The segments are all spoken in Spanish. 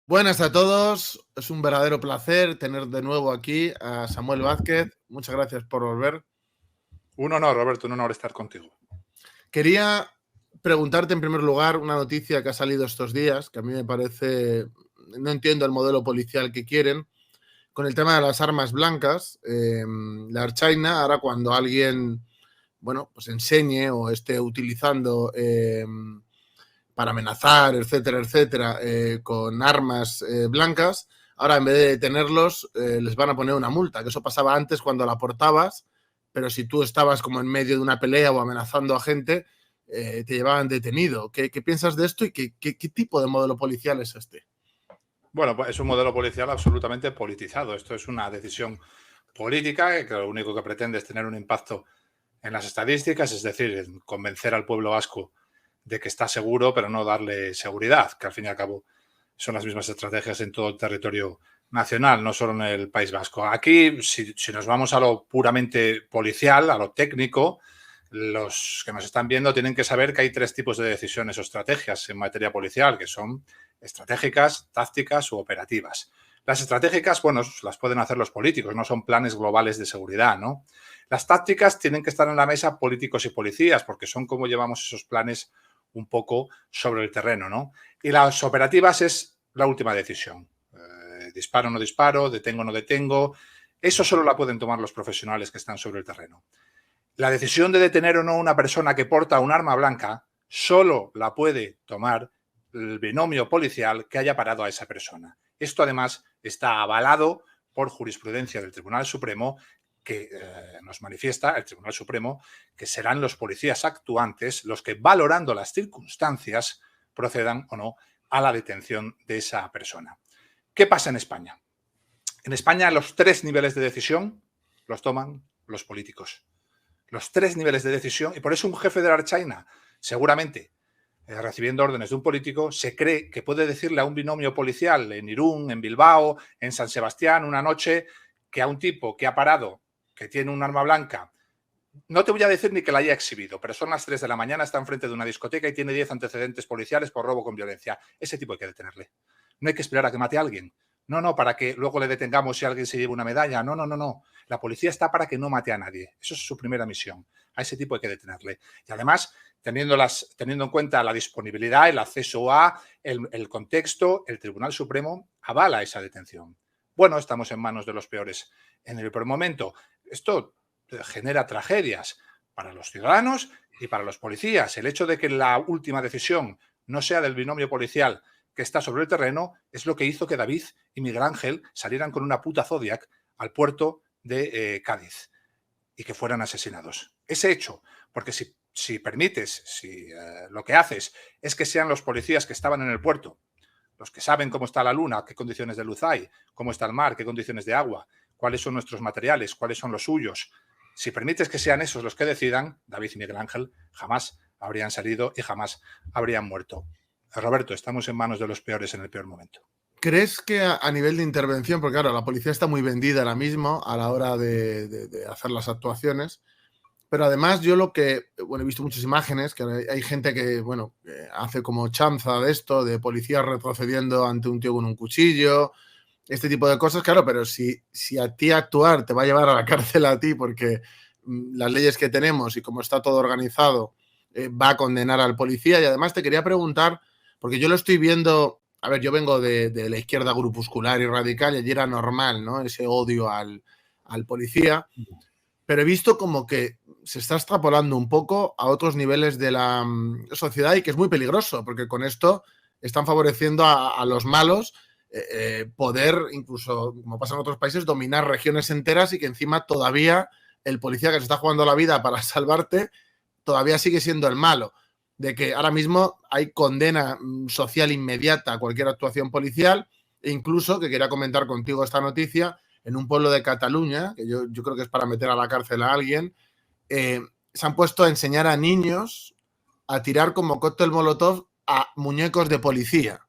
Buenas a todos, es un verdadero placer tener de nuevo aquí a Samuel Vázquez. Muchas gracias por volver. Un honor, Roberto, un honor estar contigo. Quería preguntarte en primer lugar una noticia que ha salido estos días, que a mí me parece, no entiendo el modelo policial que quieren, con el tema de las armas blancas. La Archaina, ahora cuando alguien, bueno, pues enseñe o esté utilizando para amenazar, etcétera, etcétera, con armas blancas, ahora en vez de detenerlos, les van a poner una multa, que eso pasaba antes cuando la portabas, pero si tú estabas como en medio de una pelea o amenazando a gente, te llevaban detenido. ¿Qué piensas de esto y qué tipo de modelo policial es este? Bueno, pues es un modelo policial absolutamente politizado. Esto es una decisión política que lo único que pretende es tener un impacto en las estadísticas, es decir, en convencer al pueblo vasco de que está seguro, pero no darle seguridad, que al fin y al cabo son las mismas estrategias en todo el territorio nacional, no solo en el País Vasco. Aquí, si nos vamos a lo puramente policial, a lo técnico, los que nos están viendo tienen que saber que hay tres tipos de decisiones o estrategias en materia policial, que son estratégicas, tácticas u operativas. Las estratégicas, bueno, las pueden hacer los políticos, no son planes globales de seguridad, ¿no? Las tácticas tienen que estar en la mesa políticos y policías, porque son como llevamos esos planes un poco sobre el terreno, ¿no? Y las operativas es la última decisión. Disparo o no disparo, detengo o no detengo. Eso solo la pueden tomar los profesionales que están sobre el terreno. La decisión de detener o no a una persona que porta un arma blanca solo la puede tomar el binomio policial que haya parado a esa persona. Esto además está avalado por jurisprudencia del Tribunal Supremo que nos manifiesta el Tribunal Supremo que serán los policías actuantes los que, valorando las circunstancias, procedan o no a la detención de esa persona. ¿Qué pasa en España? En España los tres niveles de decisión los toman los políticos. Los tres niveles de decisión, y por eso un jefe de la Archaina, seguramente recibiendo órdenes de un político, se cree que puede decirle a un binomio policial en Irún, en Bilbao, en San Sebastián, una noche, que a un tipo que ha parado, que tiene un arma blanca, no te voy a decir ni que la haya exhibido, pero son las 3 de la mañana, está enfrente de una discoteca y tiene 10 antecedentes policiales por robo con violencia. Ese tipo hay que detenerle. No hay que esperar a que mate a alguien. No, para que luego le detengamos si alguien se lleva una medalla. No. La policía está para que no mate a nadie. Eso es su primera misión. A ese tipo hay que detenerle. Y además, teniendo en cuenta la disponibilidad, el acceso a, el contexto, el Tribunal Supremo avala esa detención. Bueno, estamos en manos de los peores en el peor momento. Esto genera tragedias para los ciudadanos y para los policías. El hecho de que la última decisión no sea del binomio policial que está sobre el terreno es lo que hizo que David y Miguel Ángel salieran con una puta Zodiac al puerto de Cádiz y que fueran asesinados. Ese hecho, porque si permites, si lo que haces es que sean los policías que estaban en el puerto, los que saben cómo está la luna, qué condiciones de luz hay, cómo está el mar, qué condiciones de agua, cuáles son nuestros materiales, cuáles son los suyos. Si permites que sean esos los que decidan, David y Miguel Ángel jamás habrían salido y jamás habrían muerto. Roberto, estamos en manos de los peores en el peor momento. ¿Crees que a nivel de intervención, porque claro, la policía está muy vendida ahora mismo a la hora de hacer las actuaciones, pero además yo he visto muchas imágenes, que hay gente que, hace como chanza de esto, de policías retrocediendo ante un tío con un cuchillo, este tipo de cosas, claro, pero si a ti actuar te va a llevar a la cárcel a ti porque las leyes que tenemos y cómo está todo organizado va a condenar al policía. Y además te quería preguntar, porque yo lo estoy viendo, a ver, yo vengo de la izquierda grupuscular y radical y allí era normal, ¿no? Ese odio al policía, pero he visto como que se está extrapolando un poco a otros niveles de la sociedad y que es muy peligroso, porque con esto están favoreciendo a los malos poder, incluso como pasa en otros países, dominar regiones enteras y que encima todavía el policía que se está jugando la vida para salvarte todavía sigue siendo el malo. De que ahora mismo hay condena social inmediata a cualquier actuación policial e incluso, que quería comentar contigo esta noticia, en un pueblo de Cataluña, que yo creo que es para meter a la cárcel a alguien, se han puesto a enseñar a niños a tirar como cóctel molotov a muñecos de policía.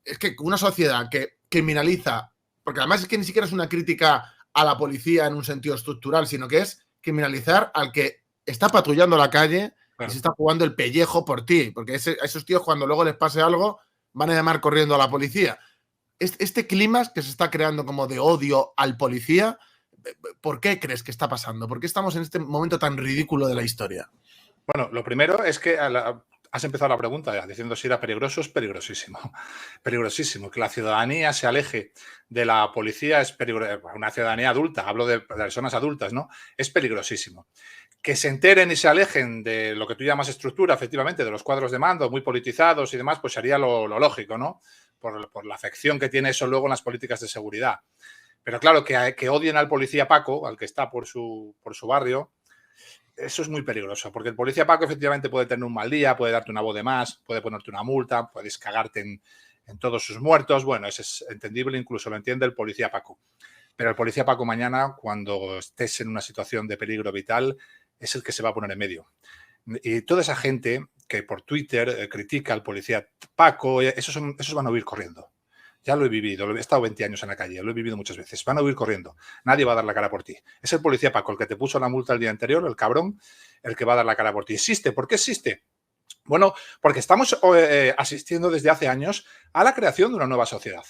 Es que una sociedad que criminaliza, porque además es que ni siquiera es una crítica a la policía en un sentido estructural, sino que es criminalizar al que está patrullando la calle y se está jugando el pellejo por ti, porque a esos tíos cuando luego les pase algo van a llamar corriendo a la policía. este clima que se está creando como de odio al policía, ¿por qué crees que está pasando? ¿Por qué estamos en este momento tan ridículo de la historia? Bueno, lo primero es que has empezado la pregunta diciendo si era peligroso. Es peligrosísimo. Peligrosísimo. Que la ciudadanía se aleje de la policía es peligroso. Una ciudadanía adulta, hablo de personas adultas, ¿no? Es peligrosísimo. Que se enteren y se alejen de lo que tú llamas estructura, efectivamente, de los cuadros de mando muy politizados y demás, pues sería lo lógico, ¿no? Por la afección que tiene eso luego en las políticas de seguridad. Pero claro, que odien al policía Paco, al que está por su barrio, eso es muy peligroso, porque el policía Paco efectivamente puede tener un mal día, puede darte una voz de más, puede ponerte una multa, puedes cagarte en todos sus muertos. Bueno, eso es entendible, incluso lo entiende el policía Paco. Pero el policía Paco mañana, cuando estés en una situación de peligro vital, es el que se va a poner en medio. Y toda esa gente que por Twitter critica al policía Paco, esos van a huir corriendo. Ya lo he vivido, he estado 20 años en la calle, lo he vivido muchas veces. Van a huir corriendo. Nadie va a dar la cara por ti. Es el policía Paco el que te puso la multa el día anterior, el cabrón, el que va a dar la cara por ti. ¿Existe? ¿Por qué existe? Bueno, porque estamos asistiendo desde hace años a la creación de una nueva sociedad.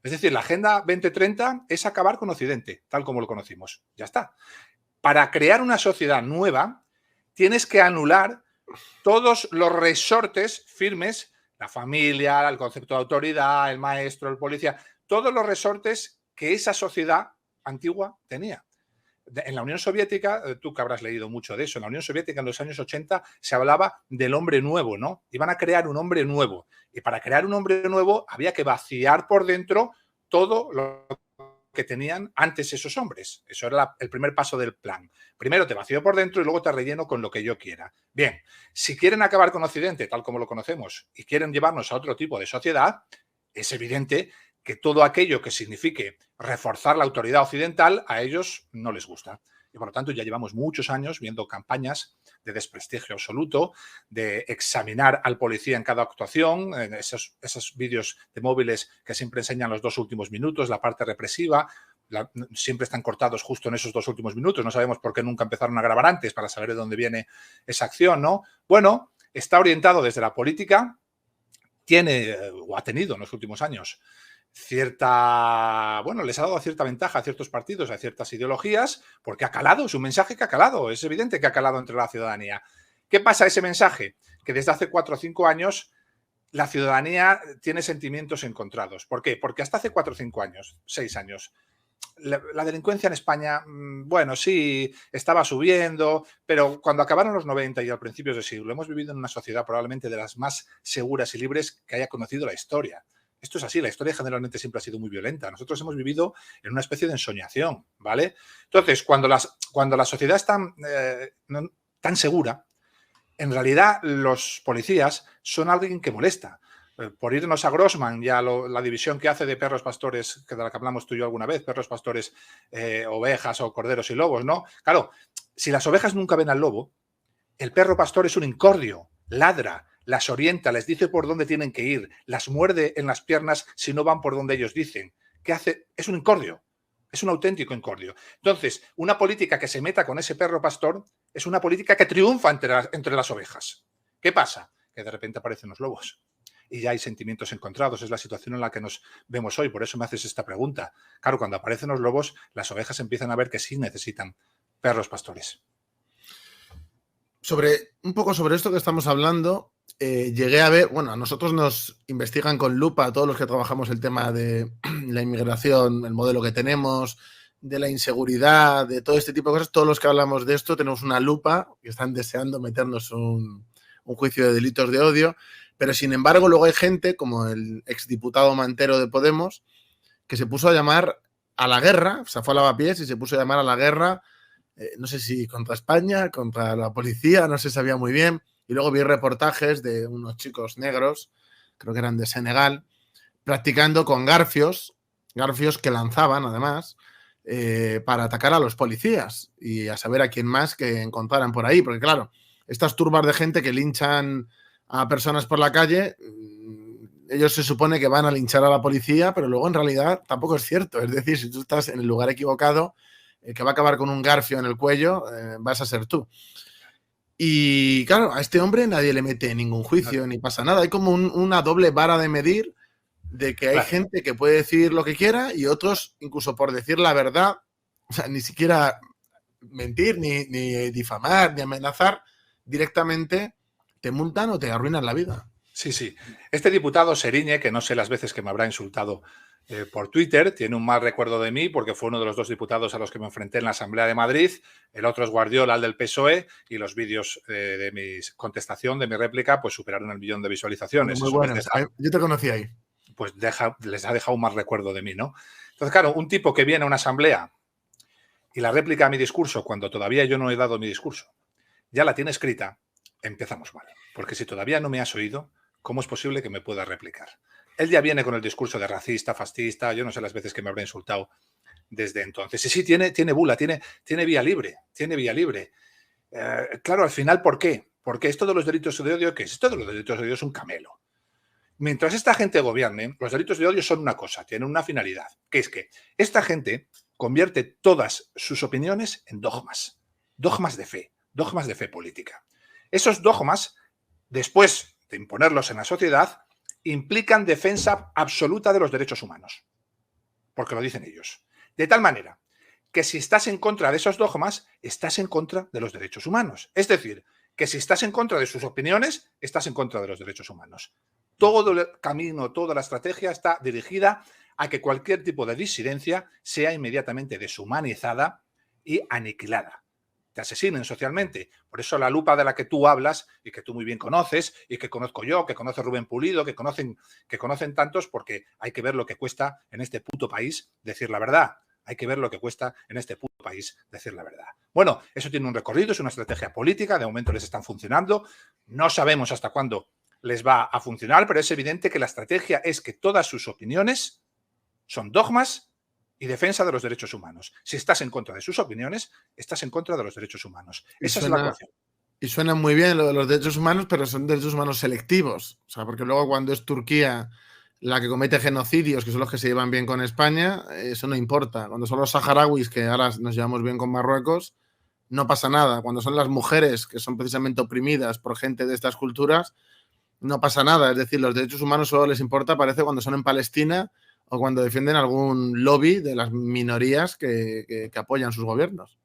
Es decir, la Agenda 2030 es acabar con Occidente, tal como lo conocimos. Ya está. Para crear una sociedad nueva, tienes que anular todos los resortes firmes, la familia, el concepto de autoridad, el maestro, el policía, todos los resortes que esa sociedad antigua tenía. En la Unión Soviética, tú que habrás leído mucho de eso, en la Unión Soviética en los años 80 se hablaba del hombre nuevo, ¿no? Iban a crear un hombre nuevo. Y para crear un hombre nuevo había que vaciar por dentro todo lo que tenían antes esos hombres. Eso era el primer paso del plan. Primero te vacío por dentro y luego te relleno con lo que yo quiera. Bien, si quieren acabar con Occidente, tal como lo conocemos, y quieren llevarnos a otro tipo de sociedad, es evidente que todo aquello que signifique reforzar la autoridad occidental a ellos no les gusta. Y por lo tanto ya llevamos muchos años viendo campañas de desprestigio absoluto, de examinar al policía en cada actuación, en esos vídeos de móviles que siempre enseñan los 2 últimos minutos, la parte represiva, siempre están cortados justo en esos 2 últimos minutos. No sabemos por qué nunca empezaron a grabar antes para saber de dónde viene esa acción, ¿no? Bueno, está orientado desde la política, tiene o ha tenido en los últimos años les ha dado cierta ventaja a ciertos partidos, a ciertas ideologías, porque ha calado, es un mensaje que ha calado, es evidente que ha calado entre la ciudadanía. ¿Qué pasa ese mensaje? Que desde hace 4 o 5 años la ciudadanía tiene sentimientos encontrados. ¿Por qué? Porque hasta hace 4 o 5 años, 6 años, la delincuencia en España, bueno, sí, estaba subiendo, pero cuando acabaron los 90 y al principios del siglo, hemos vivido en una sociedad probablemente de las más seguras y libres que haya conocido la historia. Esto es así, la historia generalmente siempre ha sido muy violenta. Nosotros hemos vivido en una especie de ensoñación, ¿vale? Entonces, cuando la sociedad es tan segura, en realidad los policías son alguien que molesta. Por irnos a Grossman y a la división que hace de perros pastores, de la que hablamos tú y yo alguna vez, perros pastores, ovejas o corderos y lobos, ¿no? Claro, si las ovejas nunca ven al lobo, el perro pastor es un incordio, ladra, las orienta, les dice por dónde tienen que ir, las muerde en las piernas si no van por donde ellos dicen. ¿Qué hace? Es un incordio, es un auténtico incordio. Entonces, una política que se meta con ese perro pastor es una política que triunfa entre las ovejas. ¿Qué pasa? Que de repente aparecen los lobos y ya hay sentimientos encontrados. Es la situación en la que nos vemos hoy, por eso me haces esta pregunta. Claro, cuando aparecen los lobos, las ovejas empiezan a ver que sí necesitan perros pastores. Un poco sobre esto que estamos hablando, llegué a ver, bueno, a nosotros nos investigan con lupa a todos los que trabajamos el tema de la inmigración, el modelo que tenemos, de la inseguridad, de todo este tipo de cosas. Todos los que hablamos de esto tenemos una lupa que están deseando meternos un juicio de delitos de odio, pero sin embargo luego hay gente como el exdiputado Mantero de Podemos que se puso a llamar a la guerra, o sea, fue a lavapiés y se puso a llamar a la guerra, no sé si contra España, contra la policía, no se sabía muy bien. Y luego vi reportajes de unos chicos negros, creo que eran de Senegal, practicando con garfios que lanzaban además para atacar a los policías y a saber a quién más que encontraran por ahí. Porque claro, estas turbas de gente que linchan a personas por la calle, ellos se supone que van a linchar a la policía, pero luego en realidad tampoco es cierto. Es decir, si tú estás en el lugar equivocado, el que va a acabar con un garfio en el cuello vas a ser tú. Y claro, a este hombre nadie le mete ningún juicio ni pasa nada. Hay como una doble vara de medir de que hay Claro. gente que puede decir lo que quiera y otros, incluso por decir la verdad, o sea, ni siquiera mentir, ni difamar, ni amenazar, directamente te multan o te arruinan la vida. Sí, sí. Este diputado Seriñe, que no sé las veces que me habrá insultado por Twitter, tiene un mal recuerdo de mí porque fue uno de los 2 diputados a los que me enfrenté en la Asamblea de Madrid. El otro es Guardiola, el del PSOE, y los vídeos de mi contestación, de mi réplica, pues superaron el 1.000.000 de visualizaciones. Muy Eso les buenas. Yo te conocí ahí. pues les ha dejado un mal recuerdo de mí, ¿no? Entonces, claro, un tipo que viene a una asamblea y la réplica a mi discurso, cuando todavía yo no he dado mi discurso, ya la tiene escrita, empezamos mal. Porque si todavía no me has oído, ¿cómo es posible que me pueda replicar? Él ya viene con el discurso de racista, fascista, yo no sé las veces que me habrá insultado desde entonces. Y sí, tiene bula, tiene vía libre, claro, al final, ¿por qué? Porque esto de los delitos de odio, ¿qué es? Esto de los delitos de odio es un camelo. Mientras esta gente gobierne, los delitos de odio son una cosa, tienen una finalidad, que es que esta gente convierte todas sus opiniones en dogmas, dogmas de fe política. Esos dogmas, después de imponerlos en la sociedad, implican defensa absoluta de los derechos humanos, porque lo dicen ellos. De tal manera que si estás en contra de esos dogmas, estás en contra de los derechos humanos. Es decir, que si estás en contra de sus opiniones, estás en contra de los derechos humanos. Todo el camino, toda la estrategia está dirigida a que cualquier tipo de disidencia sea inmediatamente deshumanizada y aniquilada. Te asesinen socialmente. Por eso la lupa de la que tú hablas y que tú muy bien conoces y que conozco yo, que conoce Rubén Pulido, que conocen tantos, porque hay que ver lo que cuesta en este puto país decir la verdad. Hay que ver lo que cuesta en este puto país decir la verdad. Bueno, eso tiene un recorrido, es una estrategia política, de momento les están funcionando. No sabemos hasta cuándo les va a funcionar, pero es evidente que la estrategia es que todas sus opiniones son dogmas y defensa de los derechos humanos. Si estás en contra de sus opiniones, estás en contra de los derechos humanos. Esa es la ecuación. Y suena muy bien lo de los derechos humanos, pero son derechos humanos selectivos. O sea, porque luego cuando es Turquía la que comete genocidios, que son los que se llevan bien con España, eso no importa. Cuando son los saharauis, que ahora nos llevamos bien con Marruecos, no pasa nada. Cuando son las mujeres, que son precisamente oprimidas por gente de estas culturas, no pasa nada. Es decir, los derechos humanos solo les importa, parece, cuando son en Palestina o cuando defienden algún lobby de las minorías que apoyan sus gobiernos.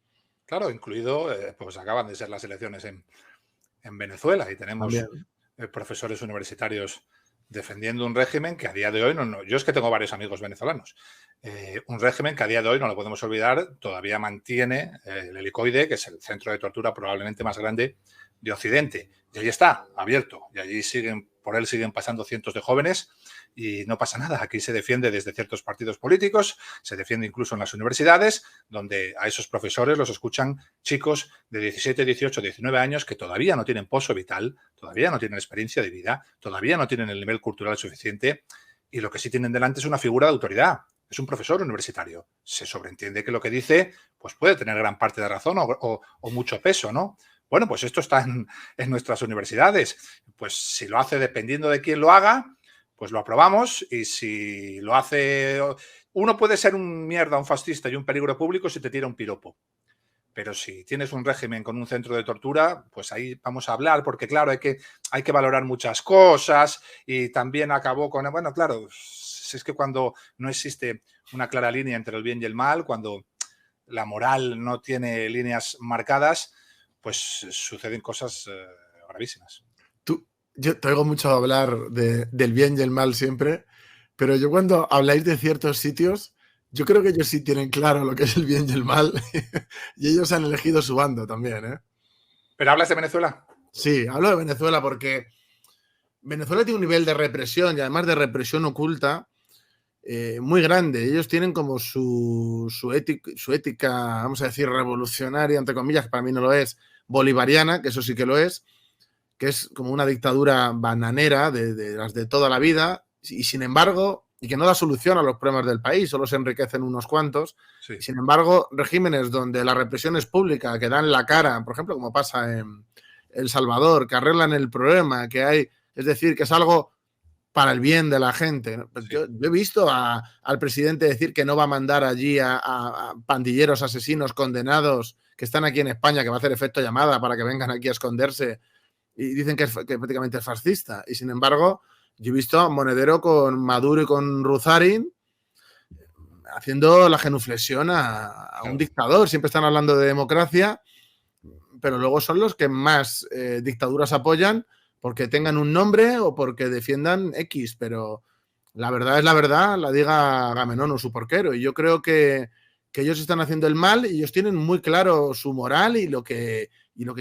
Claro, incluido, pues acaban de ser las elecciones en Venezuela y tenemos profesores universitarios defendiendo un régimen que a día de hoy, yo es que tengo varios amigos venezolanos, un régimen que a día de hoy, no lo podemos olvidar, todavía mantiene el Helicoide, que es el centro de tortura probablemente más grande de Occidente. Y ahí está, abierto. Y allí por él siguen pasando cientos de jóvenes y no pasa nada. Aquí se defiende desde ciertos partidos políticos, se defiende incluso en las universidades, donde a esos profesores los escuchan chicos de 17, 18, 19 años que todavía no tienen pozo vital, todavía no tienen experiencia de vida, todavía no tienen el nivel cultural suficiente y lo que sí tienen delante es una figura de autoridad. Es un profesor universitario. Se sobreentiende que lo que dice pues puede tener gran parte de razón o mucho peso, ¿no? Bueno, pues esto está en nuestras universidades. Pues si lo hace dependiendo de quién lo haga, pues lo aprobamos y si lo hace... Uno puede ser un mierda, un fascista y un peligro público si te tira un piropo. Pero si tienes un régimen con un centro de tortura, pues ahí vamos a hablar, porque claro, hay que valorar muchas cosas y también acabó con... Bueno, claro, es que cuando no existe una clara línea entre el bien y el mal, cuando la moral no tiene líneas marcadas, pues suceden cosas gravísimas. Yo te oigo mucho hablar del bien y el mal siempre, pero yo cuando habláis de ciertos sitios, yo creo que ellos sí tienen claro lo que es el bien y el mal y ellos han elegido su bando también, ¿eh? ¿Pero hablas de Venezuela? Sí, hablo de Venezuela porque Venezuela tiene un nivel de represión y además de represión oculta muy grande. Ellos tienen como su ética, vamos a decir, revolucionaria, entre comillas, que para mí no lo es, bolivariana, que eso sí que lo es, que es como una dictadura bananera de las de toda la vida y sin embargo, y que no da solución a los problemas del país, solo se enriquecen unos cuantos. Sí. Y sin embargo, regímenes donde la represión es pública, que dan la cara, por ejemplo, como pasa en El Salvador, que arreglan el problema, que hay, es decir, que es algo para el bien de la gente. Sí. Yo he visto al presidente decir que no va a mandar allí a pandilleros asesinos condenados que están aquí en España, que va a hacer efecto llamada para que vengan aquí a esconderse y dicen que prácticamente es fascista. Y sin embargo, Yo he visto a Monedero con Maduro y con Ruzarin haciendo la genuflexión a un dictador. Siempre están hablando de democracia, pero luego son los que más dictaduras apoyan porque tengan un nombre o porque defiendan X, pero la verdad es la verdad, la diga Agamenón o su porquero. Y yo creo que ellos están haciendo el mal y ellos tienen muy claro su moral y lo que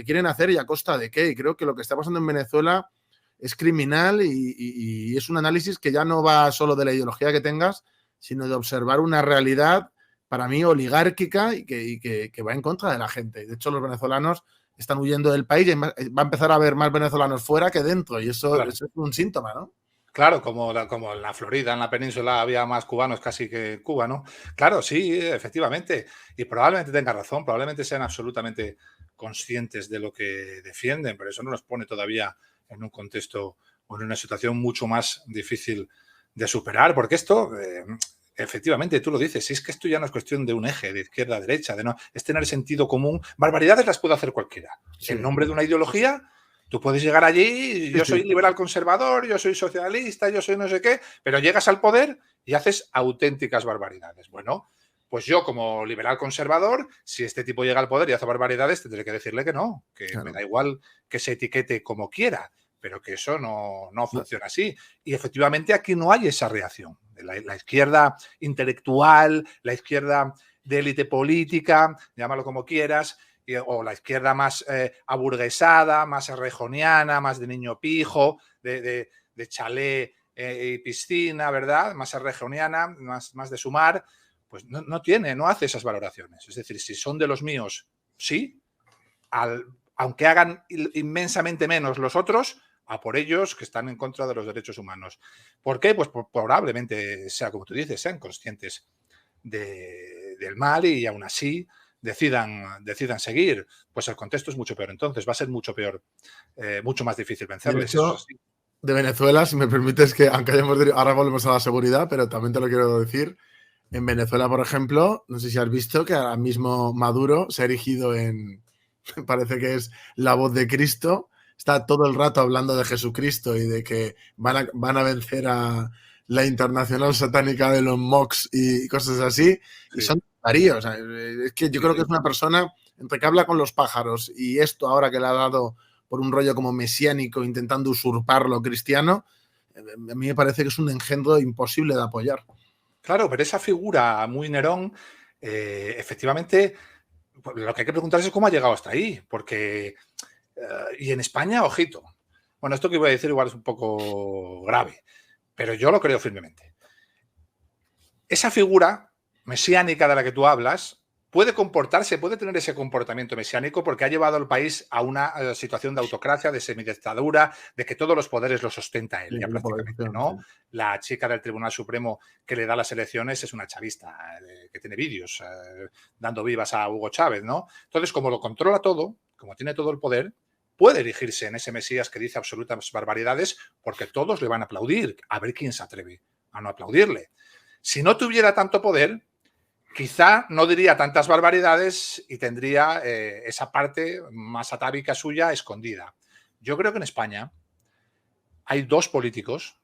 quieren hacer y a costa de qué. Y creo que lo que está pasando en Venezuela es criminal y es un análisis que ya no va solo de la ideología que tengas, sino de observar una realidad, para mí, oligárquica y que va en contra de la gente. De hecho, los venezolanos están huyendo del país y va a empezar a haber más venezolanos fuera que dentro, y eso es un síntoma, ¿no? Claro, como en la Florida, en la península, había más cubanos casi que Cuba, ¿no? Claro, sí, efectivamente. Y probablemente tenga razón, probablemente sean absolutamente conscientes de lo que defienden, pero eso no nos pone todavía en un contexto o en una situación mucho más difícil de superar, porque esto, efectivamente, tú lo dices, si es que esto ya no es cuestión de un eje, de izquierda a derecha, es tener sentido común. Barbaridades las puede hacer cualquiera. Sí. En nombre de una ideología, tú puedes llegar allí, yo soy liberal conservador, yo soy socialista, yo soy no sé qué, pero llegas al poder y haces auténticas barbaridades. Bueno, pues yo como liberal conservador, si este tipo llega al poder y hace barbaridades, tendré que decirle que no, que claro, me da igual que se etiquete como quiera, pero que eso no funciona así. Y efectivamente aquí no hay esa reacción. La izquierda intelectual, la izquierda de élite política, llámalo como quieras, o la izquierda más aburguesada, más errejoniana, más de niño pijo, de chalet y piscina, ¿verdad? Más errejoniana, más de sumar, pues no hace esas valoraciones. Es decir, si son de los míos, sí, aunque hagan inmensamente menos los otros, a por ellos que están en contra de los derechos humanos. ¿Por qué? Pues probablemente sea, como tú dices, sean conscientes del mal y aún así decidan seguir, pues el contexto es mucho peor. Entonces va a ser mucho peor, mucho más difícil vencerles. De hecho, de Venezuela, si me permites que, aunque ahora volvemos a la seguridad, pero también te lo quiero decir, en Venezuela, por ejemplo, no sé si has visto que ahora mismo Maduro se ha erigido en, parece que es la voz de Cristo, está todo el rato hablando de Jesucristo y de que van a vencer a la internacional satánica de los MOX y cosas así, sí. Y son varíos. O sea, es que yo creo que es una persona entre que habla con los pájaros y esto ahora que le ha dado por un rollo como mesiánico intentando usurpar lo cristiano, a mí me parece que es un engendro imposible de apoyar. Claro, pero esa figura muy Nerón, efectivamente, lo que hay que preguntarse es cómo ha llegado hasta ahí, porque y en España, ojito. Bueno, esto que voy a decir igual es un poco grave, pero yo lo creo firmemente. Esa figura mesiánica de la que tú hablas puede comportarse, puede tener ese comportamiento mesiánico porque ha llevado al país a una situación de autocracia, de semidictadura, de que todos los poderes los ostenta él, ya prácticamente, ¿no? La chica del Tribunal Supremo que le da las elecciones es una chavista, que tiene vídeos dando vivas a Hugo Chávez, ¿no? Entonces, como lo controla todo, como tiene todo el poder, puede erigirse en ese Mesías que dice absolutas barbaridades porque todos le van a aplaudir. A ver quién se atreve a no aplaudirle. Si no tuviera tanto poder, quizá no diría tantas barbaridades y tendría esa parte más atávica suya escondida. Yo creo que en España hay dos políticos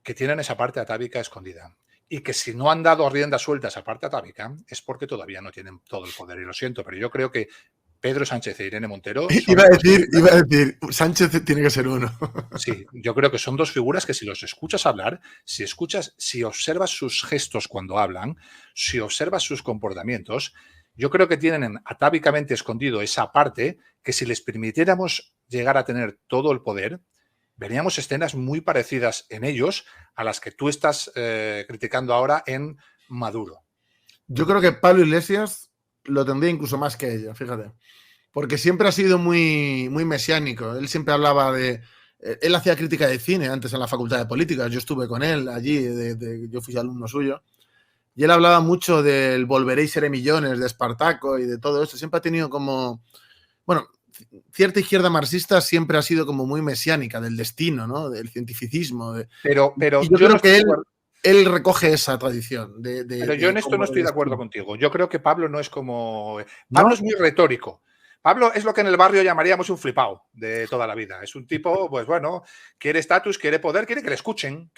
que tienen esa parte atávica escondida y que si no han dado rienda suelta a esa parte atávica es porque todavía no tienen todo el poder. Y lo siento, pero yo creo que Pedro Sánchez e Irene Montero... Iba a decir, Sánchez tiene que ser uno. Sí, yo creo que son dos figuras que si los escuchas hablar, si observas sus gestos cuando hablan, si observas sus comportamientos, yo creo que tienen atávicamente escondido esa parte que si les permitiéramos llegar a tener todo el poder, veríamos escenas muy parecidas en ellos a las que tú estás criticando ahora en Maduro. Yo creo que Pablo Iglesias lo tendría incluso más que ella, fíjate. Porque siempre ha sido muy, muy mesiánico. Él siempre hablaba de... Él hacía crítica de cine antes en la Facultad de Políticas. Yo estuve con él allí, yo fui alumno suyo. Y él hablaba mucho del Volveréis seré millones, de Espartaco y de todo esto. Siempre ha tenido como... Bueno, cierta izquierda marxista siempre ha sido como muy mesiánica, del destino, ¿no? Del cientificismo. Pero y yo creo que él recoge esa tradición. Pero yo en esto no estoy de acuerdo contigo. Yo creo que Pablo no es como... Pablo es muy retórico. Pablo es lo que en el barrio llamaríamos un flipao de toda la vida. Es un tipo, pues bueno, quiere estatus, quiere poder, quiere que le escuchen,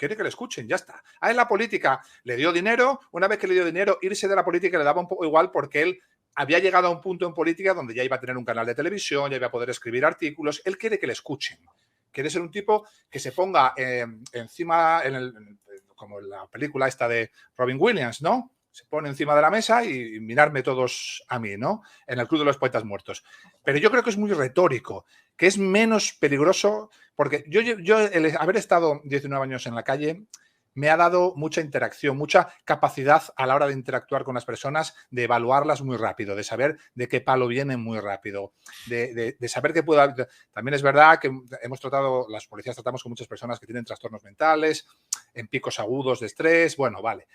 ya está. A él la política le dio dinero, una vez que le dio dinero, irse de la política le daba un poco igual porque él había llegado a un punto en política donde ya iba a tener un canal de televisión, ya iba a poder escribir artículos. Él quiere que le escuchen. Quiere ser un tipo que se ponga encima, como en la película esta de Robin Williams, ¿no? Se pone encima de la mesa y mirarme todos a mí, ¿no? En el Club de los Poetas Muertos. Pero yo creo que es muy retórico, que es menos peligroso, porque yo el haber estado 19 años en la calle me ha dado mucha interacción, mucha capacidad a la hora de interactuar con las personas, de evaluarlas muy rápido, de saber de qué palo vienen muy rápido, de saber que pueda... También es verdad que las policías tratamos con muchas personas que tienen trastornos mentales, en picos agudos de estrés, bueno, vale.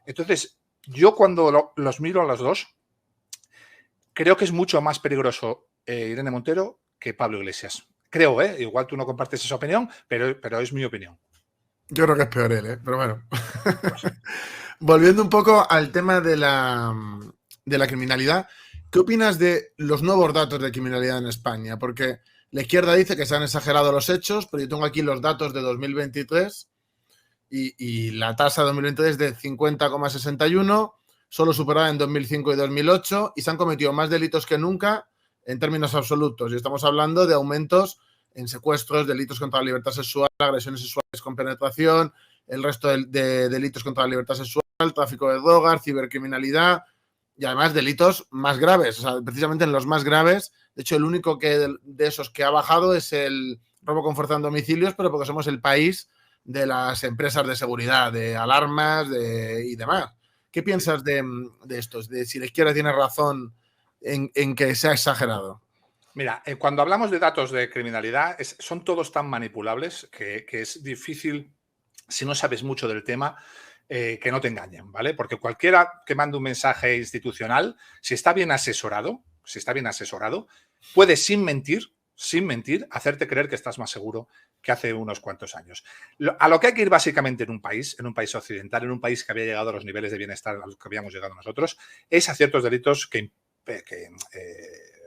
Entonces, yo cuando los miro a los dos, creo que es mucho más peligroso Irene Montero que Pablo Iglesias. Creo, igual tú no compartes esa opinión, pero es mi opinión. Yo creo que es peor él, pero bueno. Volviendo un poco al tema de la criminalidad, ¿qué opinas de los nuevos datos de criminalidad en España? Porque la izquierda dice que se han exagerado los hechos, pero yo tengo aquí los datos de 2023 y la tasa de 2023 es de 50,61, solo superada en 2005 y 2008, y se han cometido más delitos que nunca en términos absolutos. Y estamos hablando de aumentos en secuestros, delitos contra la libertad sexual, agresiones sexuales con penetración, el resto de delitos contra la libertad sexual, tráfico de drogas, cibercriminalidad y además delitos más graves. O sea, precisamente en los más graves, de hecho, el único de esos que ha bajado es el robo con fuerza en domicilios, pero porque somos el país de las empresas de seguridad, de alarmas y demás. ¿Qué piensas de estos? De si la izquierda tiene razón en que se ha exagerado. Mira, cuando hablamos de datos de criminalidad, son todos tan manipulables que es difícil, si no sabes mucho del tema, que no te engañen, ¿vale? Porque cualquiera que mande un mensaje institucional, si está bien asesorado, puede sin mentir, hacerte creer que estás más seguro que hace unos cuantos años. A lo que hay que ir básicamente en un país occidental, en un país que había llegado a los niveles de bienestar a los que habíamos llegado nosotros, es a ciertos delitos que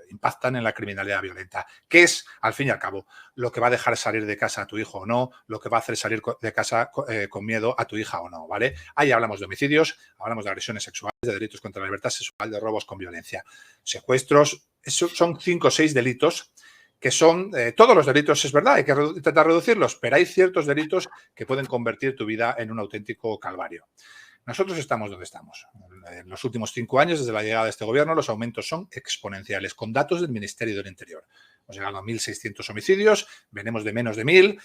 impactan en la criminalidad violenta, que es, al fin y al cabo, lo que va a dejar salir de casa a tu hijo o no, lo que va a hacer salir de casa con miedo a tu hija o no, ¿vale? Ahí hablamos de homicidios, hablamos de agresiones sexuales, de delitos contra la libertad sexual, de robos con violencia, secuestros, son 5 o 6 delitos que son, todos los delitos, es verdad, hay que intentar reducirlos, pero hay ciertos delitos que pueden convertir tu vida en un auténtico calvario. Nosotros estamos donde estamos. En los últimos 5 años, desde la llegada de este gobierno, los aumentos son exponenciales, con datos del Ministerio del Interior. Hemos llegado a 1.600 homicidios, venimos de menos de 1.000,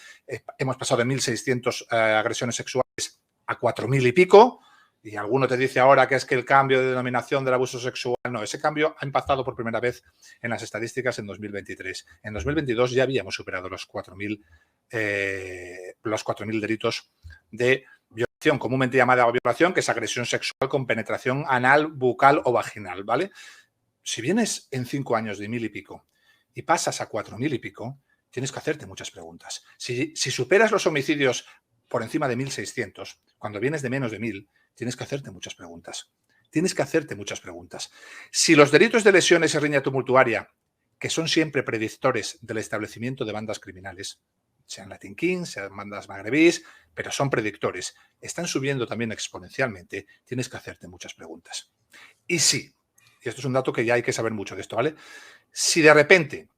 hemos pasado de 1.600 agresiones sexuales a 4.000 y pico, y alguno te dice ahora que es que el cambio de denominación del abuso sexual, no, ese cambio ha impactado por primera vez en las estadísticas en 2023. En 2022 ya habíamos superado los 4.000 delitos de violación, comúnmente llamada violación, que es agresión sexual con penetración anal, bucal o vaginal, ¿vale? Si vienes en 5 años de 1.000 y pico y pasas a 4.000 y pico, tienes que hacerte muchas preguntas. Si superas los homicidios por encima de 1.600, cuando vienes de menos de 1.000, tienes que hacerte muchas preguntas. Si los delitos de lesiones y riña tumultuaria, que son siempre predictores del establecimiento de bandas criminales, sean Latin Kings, sean bandas magrebís, pero son predictores, están subiendo también exponencialmente, tienes que hacerte muchas preguntas. Y sí, y esto es un dato que ya hay que saber mucho de esto, ¿vale? Si de repente,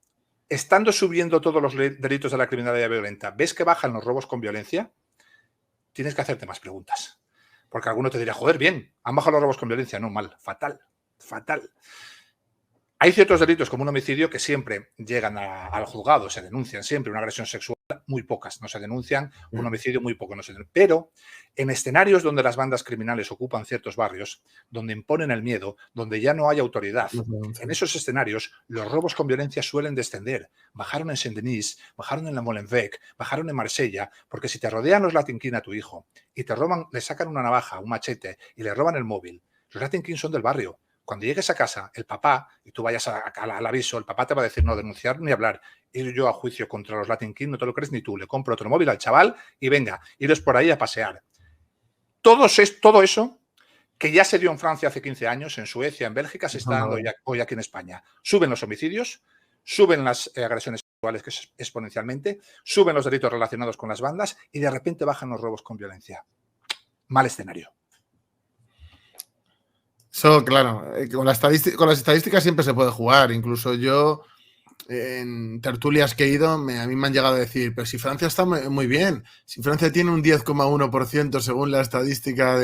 estando subiendo todos los delitos de la criminalidad violenta, ves que bajan los robos con violencia, tienes que hacerte más preguntas. Porque alguno te dirá, joder, bien, han bajado los robos con violencia. No, mal, fatal. Hay ciertos delitos como un homicidio que siempre llegan al juzgado, se denuncian siempre. Una agresión sexual, muy pocas no se denuncian. Un homicidio, muy poco no se denuncian. Pero en escenarios donde las bandas criminales ocupan ciertos barrios, donde imponen el miedo, donde ya no hay autoridad, en esos escenarios los robos con violencia suelen descender. Bajaron en Saint-Denis, bajaron en la Molenbeek, bajaron en Marsella, porque si te rodean los Latin Kings a tu hijo y te roban, le sacan una navaja, un machete y le roban el móvil, los Latin Kings son del barrio. Cuando llegues a casa, el papá, y tú vayas al aviso, el papá te va a decir no denunciar ni hablar. Ir yo a juicio contra los Latin Kings, no te lo crees ni tú. Le compro otro móvil al chaval y venga, iros por ahí a pasear. Todo eso que ya se dio en Francia hace 15 años, en Suecia, en Bélgica, se está dando hoy aquí en España. Suben los homicidios, suben las agresiones sexuales exponencialmente, suben los delitos relacionados con las bandas y de repente bajan los robos con violencia. Mal escenario. Eso, claro, con las estadísticas siempre se puede jugar. Incluso yo, en tertulias que he ido, a mí me han llegado a decir, pero si Francia está muy bien, si Francia tiene un 10,1% según la estadística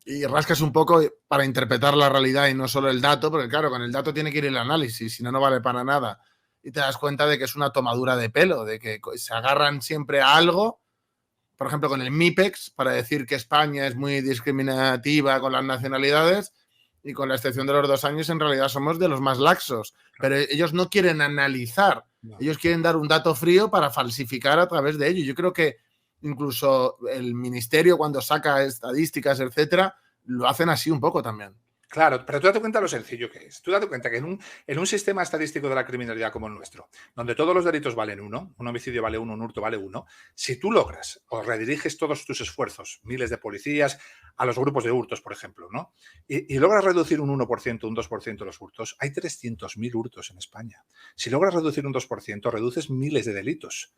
y rascas un poco para interpretar la realidad y no solo el dato, porque claro, con el dato tiene que ir el análisis, si no, no vale para nada. Y te das cuenta de que es una tomadura de pelo, de que se agarran siempre a algo, por ejemplo, con el MIPEX, para decir que España es muy discriminativa con las nacionalidades, y con la excepción de los 2 años, en realidad somos de los más laxos. Pero ellos no quieren analizar, ellos quieren dar un dato frío para falsificar a través de ello. Yo creo que incluso el ministerio, cuando saca estadísticas, etcétera, lo hacen así un poco también. Claro, pero tú date cuenta lo sencillo que es. Tú date cuenta que en un sistema estadístico de la criminalidad como el nuestro, donde todos los delitos valen 1, un homicidio vale 1, un hurto vale 1, si tú logras o rediriges todos tus esfuerzos, miles de policías, a los grupos de hurtos, por ejemplo, ¿no? Y logras reducir un 1%, un 2% los hurtos, hay 300.000 hurtos en España. Si logras reducir un 2%, reduces miles de delitos.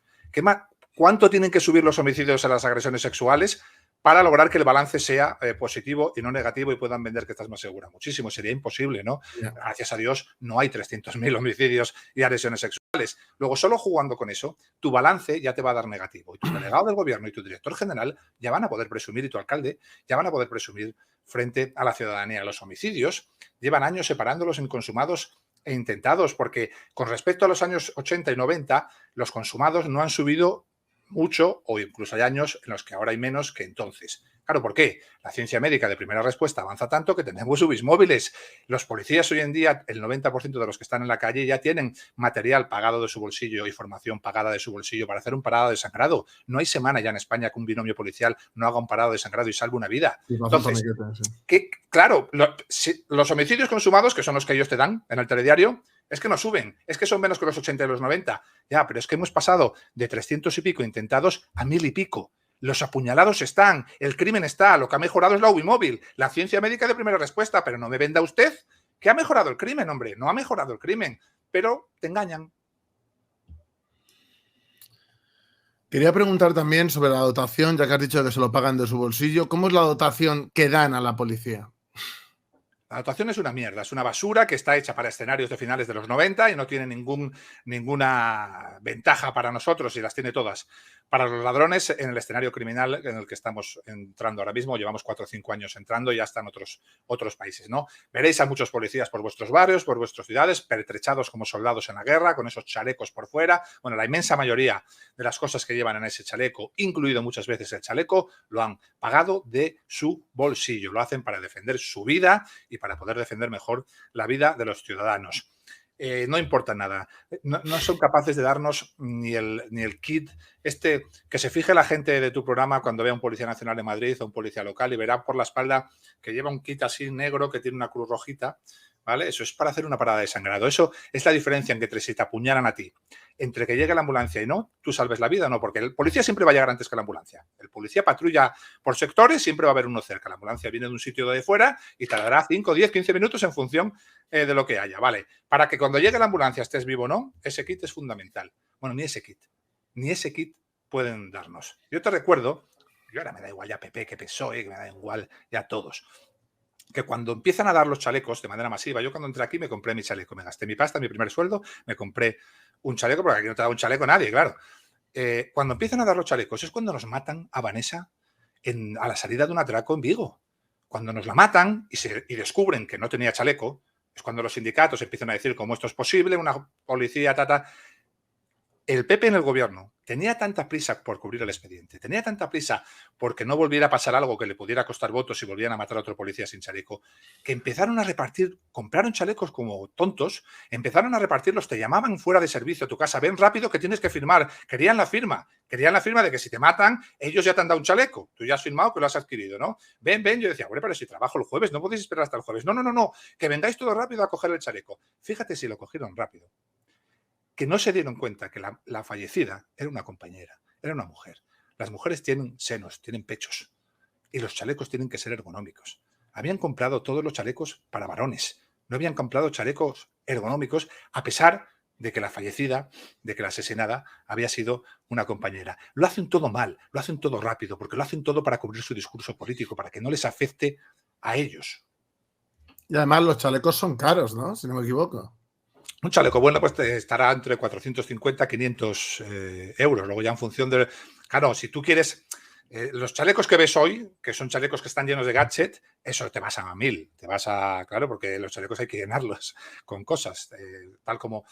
¿Cuánto tienen que subir los homicidios a las agresiones sexuales para lograr que el balance sea positivo y no negativo y puedan vender que estás más segura? Muchísimo, sería imposible, ¿no? Yeah. Gracias a Dios no hay 300.000 homicidios y agresiones sexuales. Luego, solo jugando con eso, tu balance ya te va a dar negativo. Y tu delegado del gobierno y tu director general ya van a poder presumir, y tu alcalde ya van a poder presumir frente a la ciudadanía. Los homicidios llevan años separándolos en consumados e intentados, porque con respecto a los años 80 y 90, los consumados no han subido mucho, o incluso hay años en los que ahora hay menos que entonces. Claro, ¿por qué? La ciencia médica de primera respuesta avanza tanto que tenemos UBIs móviles. Los policías hoy en día, el 90% de los que están en la calle ya tienen material pagado de su bolsillo y formación pagada de su bolsillo para hacer un parado de sangrado. No hay semana ya en España que un binomio policial no haga un parado de sangrado y salve una vida. Entonces, claro, los homicidios consumados, que son los que ellos te dan en el telediario, es que no suben, es que son menos que los 80 y los 90. Ya, pero es que hemos pasado de 300 y pico intentados a 1000 y pico. Los apuñalados están, el crimen está, lo que ha mejorado es la UBI móvil, la ciencia médica de primera respuesta, pero no me venda usted que ha mejorado el crimen, hombre, no ha mejorado el crimen, pero te engañan. Quería preguntar también sobre la dotación, ya que has dicho que se lo pagan de su bolsillo. ¿Cómo es la dotación que dan a la policía? La dotación es una mierda, es una basura que está hecha para escenarios de finales de los 90 y no tiene ninguna ventaja para nosotros, y las tiene todas para los ladrones en el escenario criminal en el que estamos entrando ahora mismo. Llevamos 4 o 5 años entrando y ya están otros países, ¿no? Veréis a muchos policías por vuestros barrios, por vuestras ciudades, pertrechados como soldados en la guerra, con esos chalecos por fuera. Bueno, la inmensa mayoría de las cosas que llevan en ese chaleco, incluido muchas veces el chaleco, lo han pagado de su bolsillo. Lo hacen para defender su vida y para poder defender mejor la vida de los ciudadanos. No importa nada. No son capaces de darnos ni el kit. Que se fije la gente de tu programa cuando vea a un policía nacional de Madrid o un policía local y verá por la espalda que lleva un kit así negro que tiene una cruz rojita, ¿vale? Eso es para hacer una parada de sangrado. Eso es la diferencia entre si te apuñalan a ti, entre que llegue la ambulancia y no, tú salves la vida o no, porque el policía siempre va a llegar antes que la ambulancia. El policía patrulla por sectores, siempre va a haber uno cerca. La ambulancia viene de un sitio de fuera y tardará 5, 10, 15 minutos en función de lo que haya, ¿vale? Para que cuando llegue la ambulancia estés vivo o no, ese kit es fundamental. Bueno, ni ese kit pueden darnos. Yo te recuerdo, yo ahora me da igual ya PP, que PSOE, que me da igual ya todos, que cuando empiezan a dar los chalecos de manera masiva, yo cuando entré aquí me compré mi chaleco, me gasté mi pasta, mi primer sueldo, me compré un chaleco, porque aquí no te da un chaleco nadie, claro. Cuando empiezan a dar los chalecos es cuando nos matan a Vanessa a la salida de un atraco en Vigo. Cuando nos la matan y descubren que no tenía chaleco, es cuando los sindicatos empiezan a decir cómo esto es posible, una policía, El PP en el gobierno tenía tanta prisa por cubrir el expediente, tenía tanta prisa porque no volviera a pasar algo que le pudiera costar votos si volvían a matar a otro policía sin chaleco, que empezaron a repartir, compraron chalecos como tontos, empezaron a repartirlos, te llamaban fuera de servicio a tu casa, ven rápido que tienes que firmar, querían la firma de que si te matan, ellos ya te han dado un chaleco, tú ya has firmado que lo has adquirido, ¿no? Ven, yo decía, bueno, pero si trabajo el jueves, no podéis esperar hasta el jueves, no, que vengáis todo rápido a coger el chaleco. Fíjate si lo cogieron rápido. Que no se dieron cuenta que la fallecida era una compañera, era una mujer. Las mujeres tienen senos, tienen pechos y los chalecos tienen que ser ergonómicos. habían comprado todos los chalecos para varones. No habían comprado chalecos ergonómicos, a pesar de que la fallecida, de que la asesinada había sido una compañera. Lo hacen todo mal, lo hacen todo rápido, porque lo hacen todo para cubrir su discurso político, para que no les afecte a ellos. Y además los chalecos son caros, ¿no? Si no me equivoco. Un chaleco bueno pues estará entre 450 y 500 euros. Luego ya en función de... Claro, si tú quieres... los chalecos que ves hoy, que son chalecos que están llenos de gadget, eso te vas a 1000. Te vas a... Claro, porque los chalecos hay que llenarlos con cosas, tal como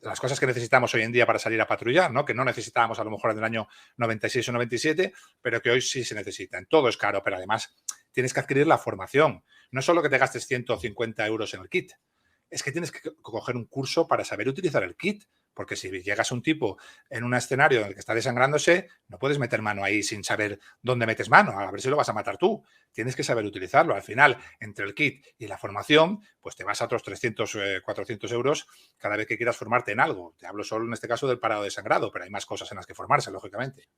las cosas que necesitamos hoy en día para salir a patrullar, ¿no? Que no necesitábamos a lo mejor en el año 96 o 97, pero que hoy sí se necesitan. Todo es caro, pero además tienes que adquirir la formación. No es solo que te gastes 150 euros en el kit, es que tienes que coger un curso para saber utilizar el kit, porque si llegas a un tipo en un escenario en el que está desangrándose, no puedes meter mano ahí sin saber dónde metes mano, a ver si lo vas a matar tú. Tienes que saber utilizarlo. Al final, entre el kit y la formación, pues te vas a otros 300, 400 euros cada vez que quieras formarte en algo. Te hablo solo en este caso del parado desangrado, pero hay más cosas en las que formarse, lógicamente.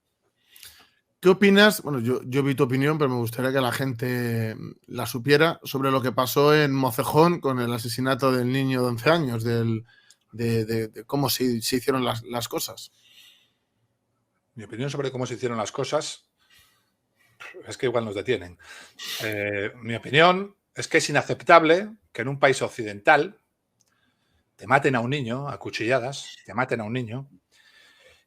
¿Qué opinas? Bueno, yo vi tu opinión, pero me gustaría que la gente la supiera sobre lo que pasó en Mocejón con el asesinato del niño de 11 años, de cómo se hicieron las cosas. Mi opinión sobre cómo se hicieron las cosas es que igual nos detienen. Mi opinión es que es inaceptable que en un país occidental te maten a un niño a cuchilladas, te maten a un niño,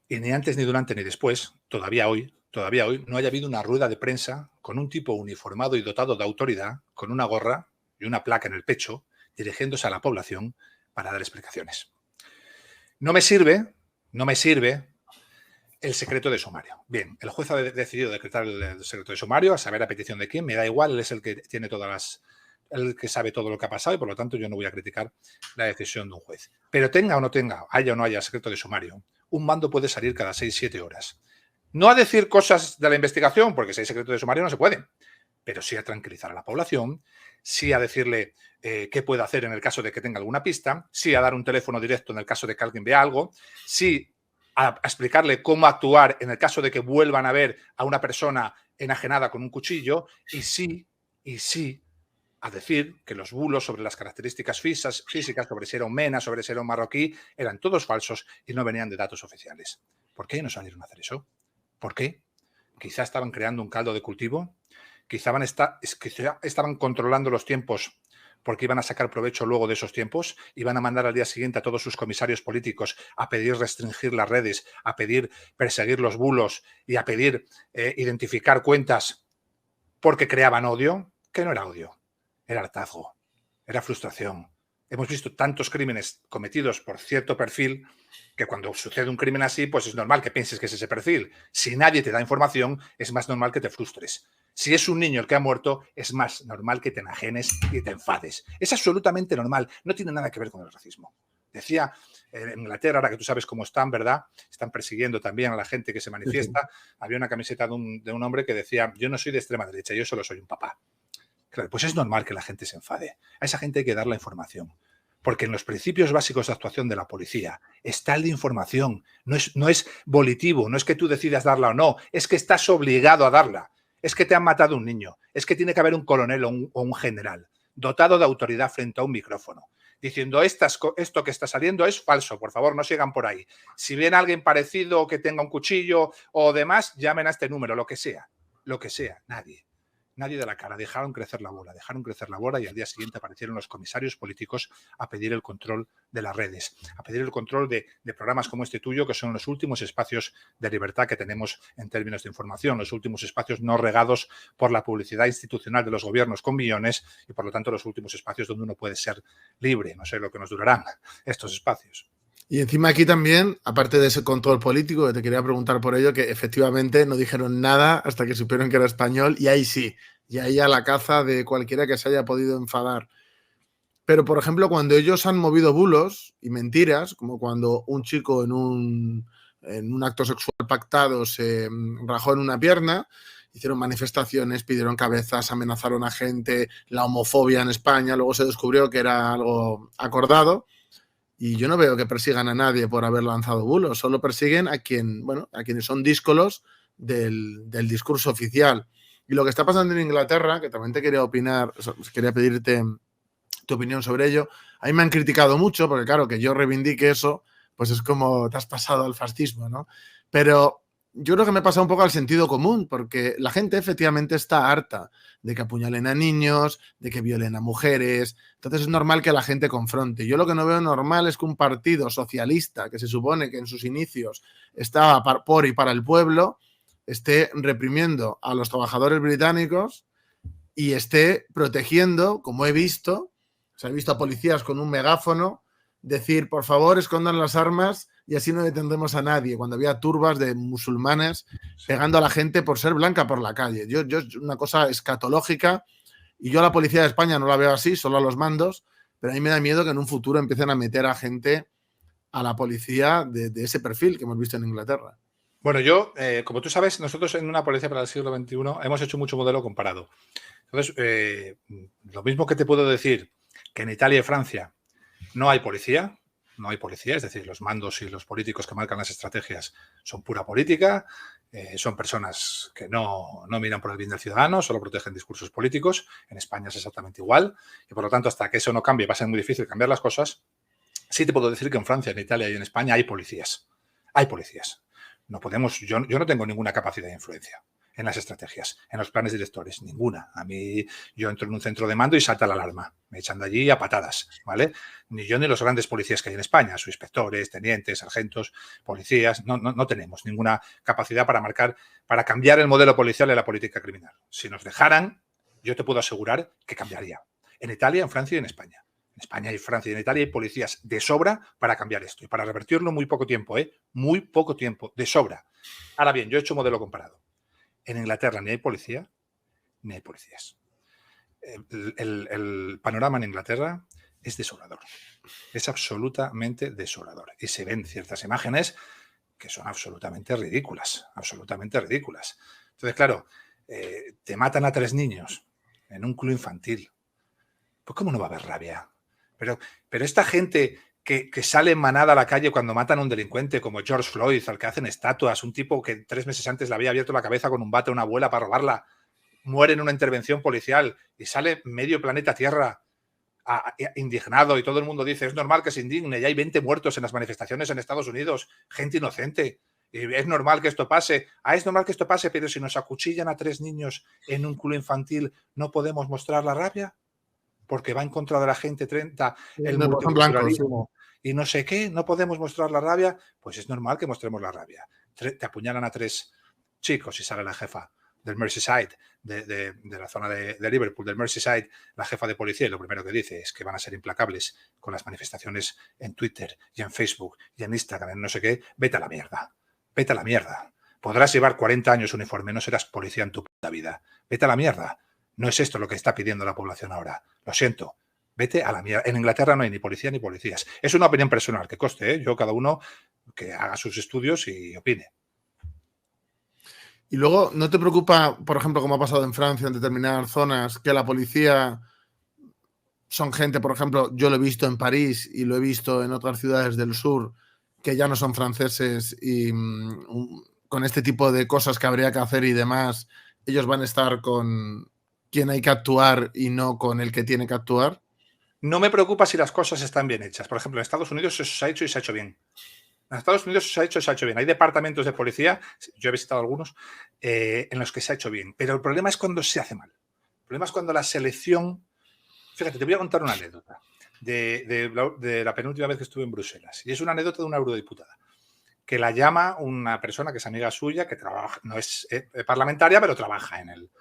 y ni antes, ni durante, ni después, todavía hoy, no haya habido una rueda de prensa con un tipo uniformado y dotado de autoridad, con una gorra y una placa en el pecho, dirigiéndose a la población para dar explicaciones. No me sirve el secreto de sumario. Bien, el juez ha decidido decretar el secreto de sumario, a saber a petición de quién, me da igual, él es el que tiene el que sabe todo lo que ha pasado y por lo tanto yo no voy a criticar la decisión de un juez. Pero tenga o no tenga, haya o no haya secreto de sumario, un mando puede salir cada 6-7 horas. No a decir cosas de la investigación, porque si hay secreto de sumario no se puede, pero sí a tranquilizar a la población, sí a decirle qué puede hacer en el caso de que tenga alguna pista, sí a dar un teléfono directo en el caso de que alguien vea algo, sí a explicarle cómo actuar en el caso de que vuelvan a ver a una persona enajenada con un cuchillo, y sí a decir que los bulos sobre las características físicas, sobre si era un mena, sobre si era un marroquí, eran todos falsos y no venían de datos oficiales. ¿Por qué no salieron a hacer eso? ¿Por qué? Quizá estaban creando un caldo de cultivo, quizá estaban controlando los tiempos porque iban a sacar provecho luego de esos tiempos, iban a mandar al día siguiente a todos sus comisarios políticos a pedir restringir las redes, a pedir perseguir los bulos y a pedir identificar cuentas porque creaban odio, que no era odio, era hartazgo, era frustración. Hemos visto tantos crímenes cometidos por cierto perfil que cuando sucede un crimen así, pues es normal que pienses que es ese perfil. Si nadie te da información, es más normal que te frustres. Si es un niño el que ha muerto, es más normal que te enajenes y te enfades. Es absolutamente normal, no tiene nada que ver con el racismo. Decía en Inglaterra, ahora que tú sabes cómo están, ¿verdad? Están persiguiendo también a la gente que se manifiesta. Sí. Había una camiseta de un hombre que decía, yo no soy de extrema derecha, yo solo soy un papá. Claro, pues es normal que la gente se enfade. A esa gente hay que dar la información. Porque en los principios básicos de actuación de la policía está el de información. No es volitivo, no es que tú decidas darla o no, es que estás obligado a darla. Es que te han matado un niño, es que tiene que haber un coronel o un general dotado de autoridad frente a un micrófono, diciendo esto que está saliendo es falso, por favor, no sigan por ahí. Si viene alguien parecido o que tenga un cuchillo o demás, llamen a este número, lo que sea, Nadie de la cara, dejaron crecer la bola y al día siguiente aparecieron los comisarios políticos a pedir el control de las redes, a pedir el control de programas como este tuyo, que son los últimos espacios de libertad que tenemos en términos de información, los últimos espacios no regados por la publicidad institucional de los gobiernos con millones y por lo tanto los últimos espacios donde uno puede ser libre. No sé lo que nos durarán estos espacios. Y encima aquí también, aparte de ese control político, que te quería preguntar por ello, que efectivamente no dijeron nada hasta que supieron que era español y ahí sí, y ahí a la caza de cualquiera que se haya podido enfadar. Pero, por ejemplo, cuando ellos han movido bulos y mentiras, como cuando un chico en un acto sexual pactado se rajó en una pierna, hicieron manifestaciones, pidieron cabezas, amenazaron a gente, la homofobia en España, luego se descubrió que era algo acordado. Y yo no veo que persigan a nadie por haber lanzado bulos, solo persiguen a quienes son díscolos del discurso oficial. Y lo que está pasando en Inglaterra, que también te quería opinar, quería pedirte tu opinión sobre ello, a mí me han criticado mucho, porque claro, que yo reivindique eso, pues es como te has pasado al fascismo, ¿no? Pero yo creo que me he pasado un poco al sentido común, porque la gente efectivamente está harta de que apuñalen a niños, de que violen a mujeres. Entonces es normal que la gente confronte. Yo lo que no veo normal es que un partido socialista, que se supone que en sus inicios estaba por y para el pueblo, esté reprimiendo a los trabajadores británicos y esté protegiendo, como he visto, o sea, he visto a policías con un megáfono decir, por favor, escondan las armas y así no detendremos a nadie, cuando había turbas de musulmanes pegando a la gente por ser blanca por la calle. Yo es una cosa escatológica y yo a la policía de España no la veo así, solo a los mandos, pero a mí me da miedo que en un futuro empiecen a meter a gente a la policía de ese perfil que hemos visto en Inglaterra. Bueno, yo, como tú sabes, nosotros en una policía para el siglo XXI hemos hecho mucho modelo comparado. Entonces, lo mismo que te puedo decir que en Italia y Francia no hay policía, es decir, los mandos y los políticos que marcan las estrategias son pura política, son personas que no miran por el bien del ciudadano, solo protegen discursos políticos. En España es exactamente igual y, por lo tanto, hasta que eso no cambie, va a ser muy difícil cambiar las cosas. Sí te puedo decir que en Francia, en Italia y en España hay policías. Hay policías. No podemos, yo no tengo ninguna capacidad de influencia en las estrategias, en los planes directores, ninguna. A mí, yo entro en un centro de mando y salta la alarma. Me echan de allí a patadas, ¿vale? Ni yo ni los grandes policías que hay en España, subinspectores, tenientes, sargentos, policías, no tenemos ninguna capacidad para marcar, para cambiar el modelo policial de la política criminal. Si nos dejaran, yo te puedo asegurar que cambiaría. En Italia, en Francia y en España. En España y Francia y en Italia hay policías de sobra para cambiar esto y para revertirlo en muy poco tiempo, muy poco tiempo, de sobra. Ahora bien, yo he hecho modelo comparado. En Inglaterra ni hay policía, ni hay policías. El panorama en Inglaterra es desolador. Es absolutamente desolador. Y se ven ciertas imágenes que son absolutamente ridículas. Absolutamente ridículas. Entonces, claro, te matan a 3 niños en un club infantil. Pues ¿cómo no va a haber rabia? Pero esta gente que sale en manada a la calle cuando matan a un delincuente, como George Floyd, al que hacen estatuas, un tipo que 3 meses antes le había abierto la cabeza con un bate a una abuela para robarla, muere en una intervención policial y sale medio planeta Tierra indignado y todo el mundo dice, es normal que se indigne, y hay 20 muertos en las manifestaciones en Estados Unidos, gente inocente, y es normal que esto pase. Es normal que esto pase, pero si nos acuchillan a 3 niños en un club infantil, ¿no podemos mostrar la rabia? Porque va en contra de la gente 30, el multiculturalismo y no sé qué, no podemos mostrar la rabia, pues es normal que mostremos la rabia. Te apuñalan a 3 chicos y sale la jefa del Merseyside, de la zona de Liverpool, del Merseyside, la jefa de policía, y lo primero que dice es que van a ser implacables con las manifestaciones en Twitter y en Facebook y en Instagram, en no sé qué. Vete a la mierda, vete a la mierda. Podrás llevar 40 años uniforme, no serás policía en tu puta vida. Vete a la mierda. No es esto lo que está pidiendo la población ahora. Lo siento. Vete a la mierda. En Inglaterra no hay ni policía ni policías. Es una opinión personal, que coste, Yo, cada uno que haga sus estudios y opine. Y luego, ¿no te preocupa, por ejemplo, como ha pasado en Francia, en determinadas zonas, que la policía son gente, por ejemplo, yo lo he visto en París y lo he visto en otras ciudades del sur, que ya no son franceses y con este tipo de cosas que habría que hacer y demás, ellos van a estar con quien hay que actuar y no con el que tiene que actuar? No me preocupa si las cosas están bien hechas. Por ejemplo, en Estados Unidos eso se ha hecho y se ha hecho bien. En Estados Unidos se ha hecho y se ha hecho bien. Hay departamentos de policía, yo he visitado algunos, en los que se ha hecho bien. Pero el problema es cuando se hace mal. El problema es cuando la selección... Fíjate, te voy a contar una anécdota de la penúltima vez que estuve en Bruselas. Y es una anécdota de una eurodiputada, que la llama una persona que es amiga suya, que trabaja, no es parlamentaria, pero trabaja en el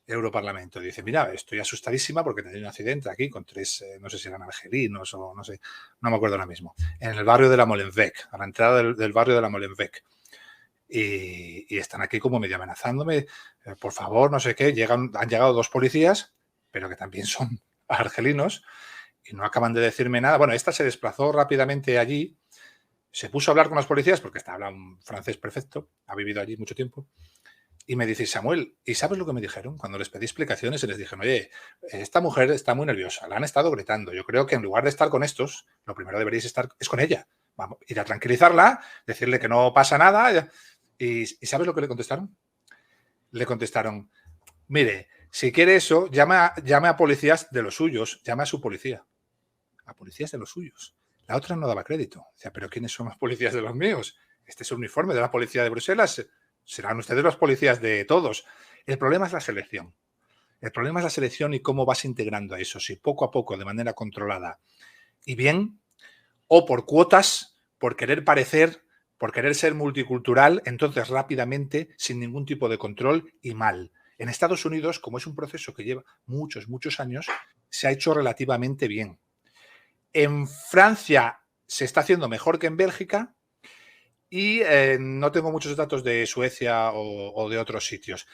Europarlamento. Dice, mira, estoy asustadísima porque tenía un accidente aquí con 3, no sé si eran argelinos o no sé, no me acuerdo ahora mismo, en el barrio de la Molenbeek, a la entrada del barrio de la Molenbeek. Y están aquí como medio amenazándome, por favor, no sé qué. Han llegado 2 policías, pero que también son argelinos, y no acaban de decirme nada. Bueno, esta se desplazó rápidamente allí, se puso a hablar con los policías, porque habla un francés perfecto, ha vivido allí mucho tiempo, y me dice, Samuel, ¿y sabes lo que me dijeron? Cuando les pedí explicaciones y les dije, oye, esta mujer está muy nerviosa, la han estado gritando. Yo creo que en lugar de estar con estos, lo primero deberíais estar es con ella. Vamos, ir a tranquilizarla, decirle que no pasa nada. ¿Y sabes lo que le contestaron? Le contestaron, Mire, si quiere eso, llame a policías de los suyos, llame a su policía. A policías de los suyos. La otra no daba crédito. Decía, ¿pero quiénes son los policías de los míos? Este es el uniforme de la policía de Bruselas. Serán ustedes los policías de todos. El problema es la selección. El problema es la selección y cómo vas integrando a eso. Si poco a poco, de manera controlada y bien, o por cuotas, por querer parecer, por querer ser multicultural, entonces rápidamente, sin ningún tipo de control y mal. En Estados Unidos, como es un proceso que lleva muchos, muchos años, se ha hecho relativamente bien. En Francia se está haciendo mejor que en Bélgica y no tengo muchos datos de Suecia o de otros sitios.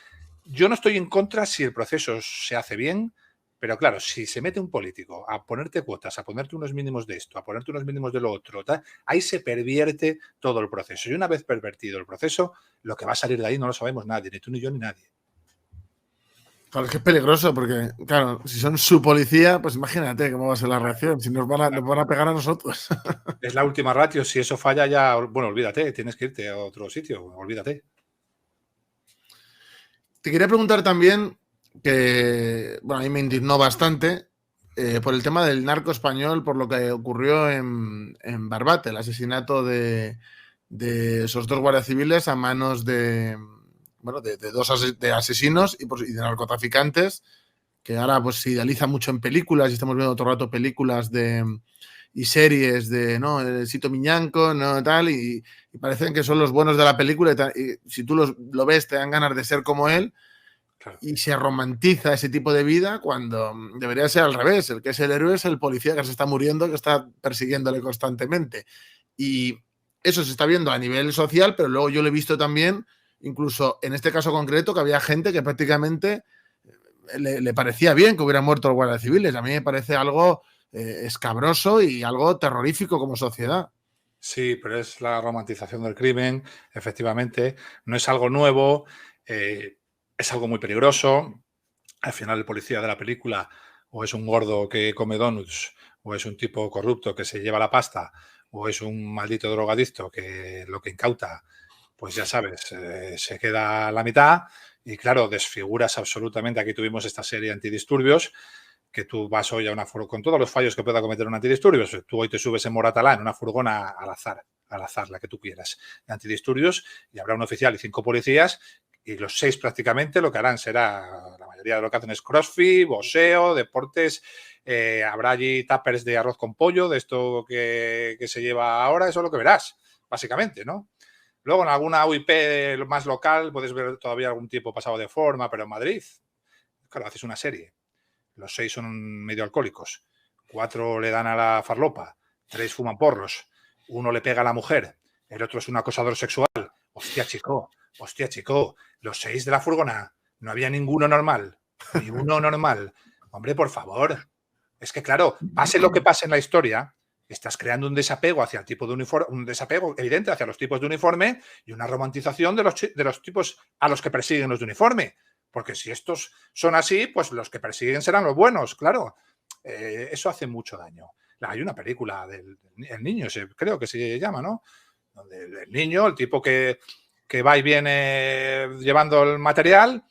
Yo no estoy en contra si el proceso se hace bien, pero claro, si se mete un político a ponerte cuotas, a ponerte unos mínimos de esto, a ponerte unos mínimos de lo otro, ahí se pervierte todo el proceso. Y una vez pervertido el proceso, lo que va a salir de ahí no lo sabemos nadie, ni tú, ni yo, ni nadie. Claro, es que es peligroso porque, claro, si son su policía, pues imagínate cómo va a ser la reacción, si nos van a pegar a nosotros. Es la última ratio, si eso falla ya, bueno, olvídate, tienes que irte a otro sitio, olvídate. Te quería preguntar también que, bueno, a mí me indignó bastante por el tema del narco español, por lo que ocurrió en Barbate, el asesinato de esos 2 guardias civiles a manos de, bueno, de 2 asesinos y de narcotraficantes, que ahora pues se idealiza mucho en películas y estamos viendo todo el rato películas y series de, ¿no? El Sito Miñanco, ¿no? Tal, y parecen que son los buenos de la película y si tú lo ves te dan ganas de ser como él. Claro. Y se romantiza ese tipo de vida cuando debería ser al revés. El que es el héroe es el policía que se está muriendo, que está persiguiéndole constantemente. Y eso se está viendo a nivel social, pero luego yo lo he visto también, incluso en este caso concreto, que había gente que prácticamente le parecía bien que hubieran muerto los guardias civiles. A mí me parece algo escabroso y algo terrorífico como sociedad. Sí, pero es la romantización del crimen, efectivamente. No es algo nuevo, es algo muy peligroso. Al final el policía de la película o es un gordo que come donuts, o es un tipo corrupto que se lleva la pasta, o es un maldito drogadicto que lo que incauta, pues ya sabes, se queda a la mitad y claro, desfiguras absolutamente. Aquí tuvimos esta serie Antidisturbios, que tú vas hoy a una furgoneta, con todos los fallos que pueda cometer un antidisturbios, tú hoy te subes en Moratalá en una furgona al azar, la que tú quieras, de antidisturbios, y habrá un oficial y 5 policías, y los 6 prácticamente lo que harán será, la mayoría de lo que hacen es crossfit, boxeo, deportes, habrá allí tuppers de arroz con pollo, de esto que se lleva ahora, eso es lo que verás, básicamente, ¿no? Luego en alguna UIP más local puedes ver todavía algún tipo pasado de forma, pero en Madrid, claro, haces una serie. Los 6 son medio alcohólicos, 4 le dan a la farlopa, 3 fuman porros, 1 le pega a la mujer, el otro es un acosador sexual. Hostia, chico, los 6 de la furgona, no había ninguno normal, ni uno normal. Hombre, por favor. Es que, claro, pase lo que pase en la historia, estás creando un desapego hacia el tipo de uniforme, un desapego evidente hacia los tipos de uniforme y una romantización de los tipos a los que persiguen los de uniforme. Porque si estos son así, pues los que persiguen serán los buenos, claro. Eso hace mucho daño. Hay una película del niño, creo que se llama, ¿no? Donde el niño, el tipo que va y viene llevando el material,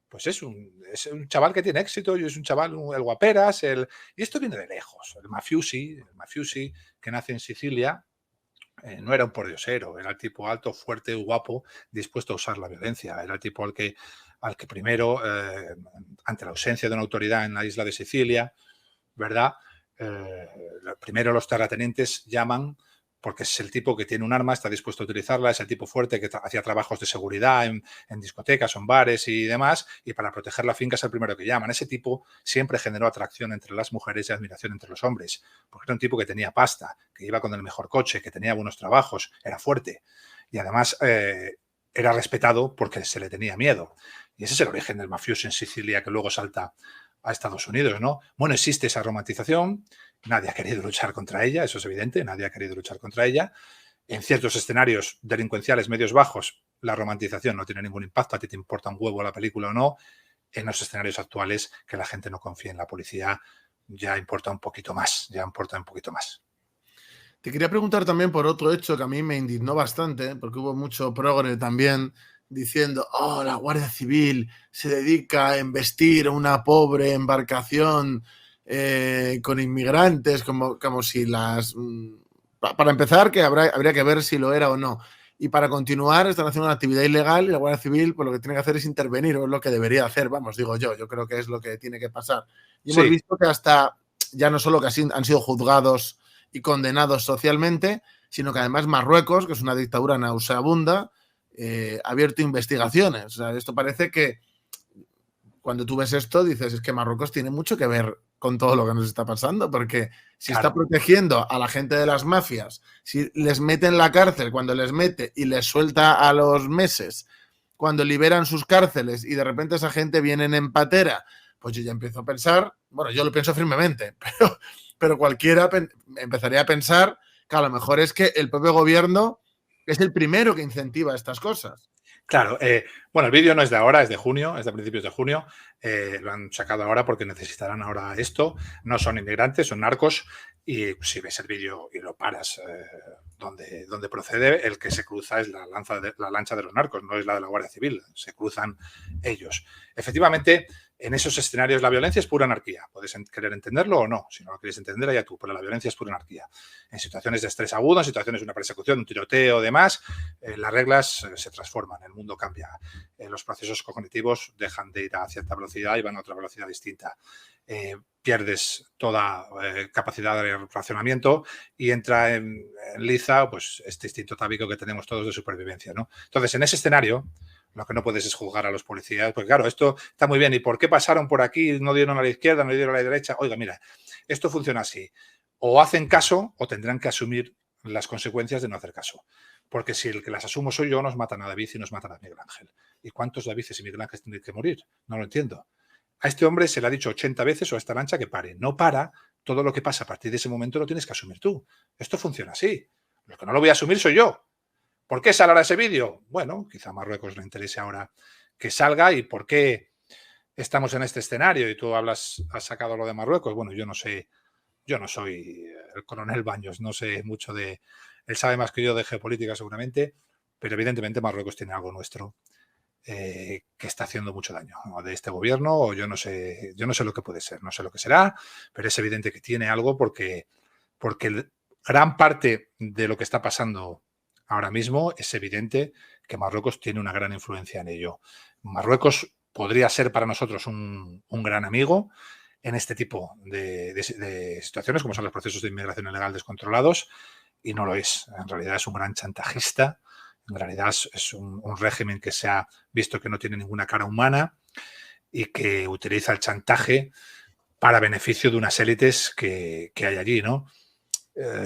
pues es un chaval que tiene éxito y es un chaval, el guaperas, y esto viene de lejos. El mafiosi que nace en Sicilia, no era un pordiosero, era el tipo alto, fuerte, guapo, dispuesto a usar la violencia. Era el tipo al que primero, ante la ausencia de una autoridad en la isla de Sicilia, ¿verdad? Primero los terratenientes llaman porque es el tipo que tiene un arma, está dispuesto a utilizarla, es el tipo fuerte que hacía trabajos de seguridad en discotecas o en bares y demás, y para proteger la finca es el primero que llaman. Ese tipo siempre generó atracción entre las mujeres y admiración entre los hombres, porque era un tipo que tenía pasta, que iba con el mejor coche, que tenía buenos trabajos, era fuerte, y además era respetado porque se le tenía miedo. Y ese es el origen del mafioso en Sicilia, que luego salta a Estados Unidos, ¿no? Bueno, existe esa romantización, nadie ha querido luchar contra ella, eso es evidente, nadie ha querido luchar contra ella. En ciertos escenarios delincuenciales medios bajos, la romantización no tiene ningún impacto, a ti te importa un huevo la película o no. En los escenarios actuales, que la gente no confía en la policía, ya importa un poquito más, Te quería preguntar también por otro hecho que a mí me indignó bastante, porque hubo mucho progre también diciendo, oh, la Guardia Civil se dedica a embestir una pobre embarcación con inmigrantes, como si las... Para empezar, que habría que ver si lo era o no. Y para continuar, están haciendo una actividad ilegal y la Guardia Civil pues, lo que tiene que hacer es intervenir, o es lo que debería hacer, vamos, digo yo creo que es lo que tiene que pasar. Y hemos Sí, visto que hasta, ya no solo que han sido juzgados y condenados socialmente, sino que además Marruecos, que es una dictadura nauseabunda, ha abierto investigaciones. O sea, esto parece que cuando tú ves esto dices, es que Marruecos tiene mucho que ver con todo lo que nos está pasando, porque si está claro. protegiendo a la gente de las mafias, si les mete en la cárcel cuando les mete y les suelta a los meses, cuando liberan sus cárceles y de repente esa gente viene en patera, pues yo ya empiezo a pensar, bueno, yo lo pienso firmemente, pero cualquiera empezaría a pensar que a lo mejor es que el propio gobierno es el primero que incentiva estas cosas. Claro, bueno, el vídeo no es de ahora, es de junio, es de principios de junio. Lo han sacado ahora porque necesitarán ahora esto. No son inmigrantes, son narcos. Y si ves el vídeo y lo paras donde procede, el que se cruza es la lancha de los narcos, no es la de la Guardia Civil. Se cruzan ellos. Efectivamente, en esos escenarios la violencia es pura anarquía. Puedes querer entenderlo o no. Si no lo quieres entender, allá tú, pero la violencia es pura anarquía. En situaciones de estrés agudo, en situaciones de una persecución, un tiroteo, demás, las reglas se transforman, el mundo cambia. Los procesos cognitivos dejan de ir a cierta velocidad y van a otra velocidad distinta. Pierdes toda capacidad de razonamiento y entra en liza pues, este instinto tábico que tenemos todos de supervivencia, ¿no? Entonces, en ese escenario, lo que no puedes es juzgar a los policías, porque claro, esto está muy bien. ¿Y por qué pasaron por aquí? No dieron a la izquierda, no dieron a la derecha. Oiga, mira, esto funciona así. O hacen caso o tendrán que asumir las consecuencias de no hacer caso. Porque si el que las asumo soy yo, nos matan a David y nos matan a Miguel Ángel. ¿Y cuántos Davides y Miguel Ángel tienen que morir? No lo entiendo. A este hombre se le ha dicho 80 veces o a esta lancha que pare. No para. Todo lo que pasa a partir de ese momento lo tienes que asumir tú. Esto funciona así. Lo que no lo voy a asumir soy yo. ¿Por qué saldrá ese vídeo? Bueno, quizá a Marruecos le interese ahora que salga. ¿Y por qué estamos en este escenario? Y tú has sacado lo de Marruecos. Bueno, yo no sé, yo no soy el coronel Baños, no sé mucho de... Él sabe más que yo de geopolítica seguramente, pero evidentemente Marruecos tiene algo nuestro que está haciendo mucho daño, o de este gobierno, o yo no sé lo que puede ser, no sé lo que será, pero es evidente que tiene algo porque gran parte de lo que está pasando ahora mismo es evidente que Marruecos tiene una gran influencia en ello. Marruecos podría ser para nosotros un gran amigo en este tipo de situaciones, como son los procesos de inmigración ilegal descontrolados, y no lo es. En realidad es un gran chantajista. En realidad es un régimen que se ha visto que no tiene ninguna cara humana y que utiliza el chantaje para beneficio de unas élites que hay allí, ¿no?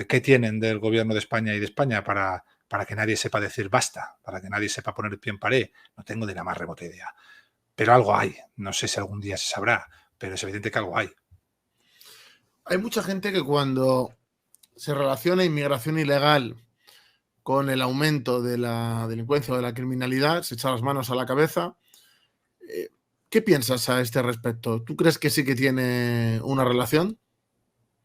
¿Qué tienen del gobierno de España y de España para que nadie sepa decir basta, para que nadie sepa poner el pie en pared? No tengo ni la más remota idea. Pero algo hay. No sé si algún día se sabrá, pero es evidente que algo hay. Hay mucha gente que cuando se relaciona inmigración ilegal con el aumento de la delincuencia o de la criminalidad, se echa las manos a la cabeza. ¿Qué piensas a este respecto? ¿Tú crees que sí que tiene una relación?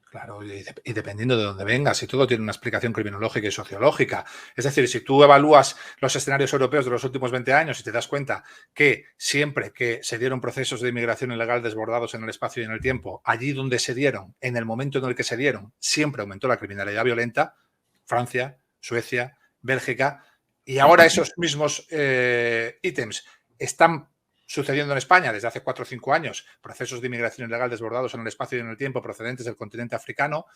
Claro, y dependiendo de dónde vengas, y todo tiene una explicación criminológica y sociológica. Es decir, si tú evalúas los escenarios europeos de los últimos 20 años y te das cuenta que siempre que se dieron procesos de inmigración ilegal desbordados en el espacio y en el tiempo, allí donde se dieron, en el momento en el que se dieron, siempre aumentó la criminalidad violenta, Francia, Suecia, Bélgica, y ahora esos mismos ítems están sucediendo en España desde hace 4 o 5 años, procesos de inmigración ilegal desbordados en el espacio y en el tiempo procedentes del continente africano,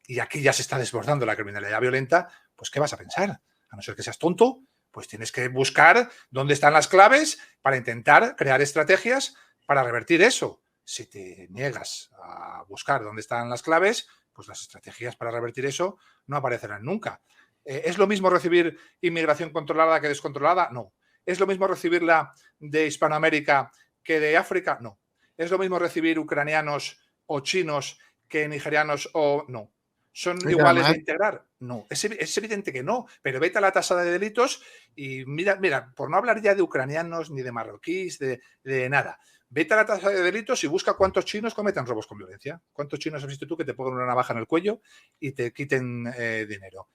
y aquí ya se está desbordando la criminalidad violenta, pues ¿qué vas a pensar? A no ser que seas tonto, pues tienes que buscar dónde están las claves para intentar crear estrategias para revertir eso. Si te niegas a buscar dónde están las claves, pues las estrategias para revertir eso no aparecerán nunca. ¿Es lo mismo recibir inmigración controlada que descontrolada? No. ¿Es lo mismo recibirla de Hispanoamérica que de África? No. ¿Es lo mismo recibir ucranianos o chinos que nigerianos o no? ¿Son Y iguales de además, integrar? No. Es evidente que no, pero vete a la tasa de delitos y mira, por no hablar ya de ucranianos ni de marroquíes, de nada, vete a la tasa de delitos y busca cuántos chinos cometen robos con violencia. ¿Cuántos chinos has visto tú que te pongan una navaja en el cuello y te quiten dinero?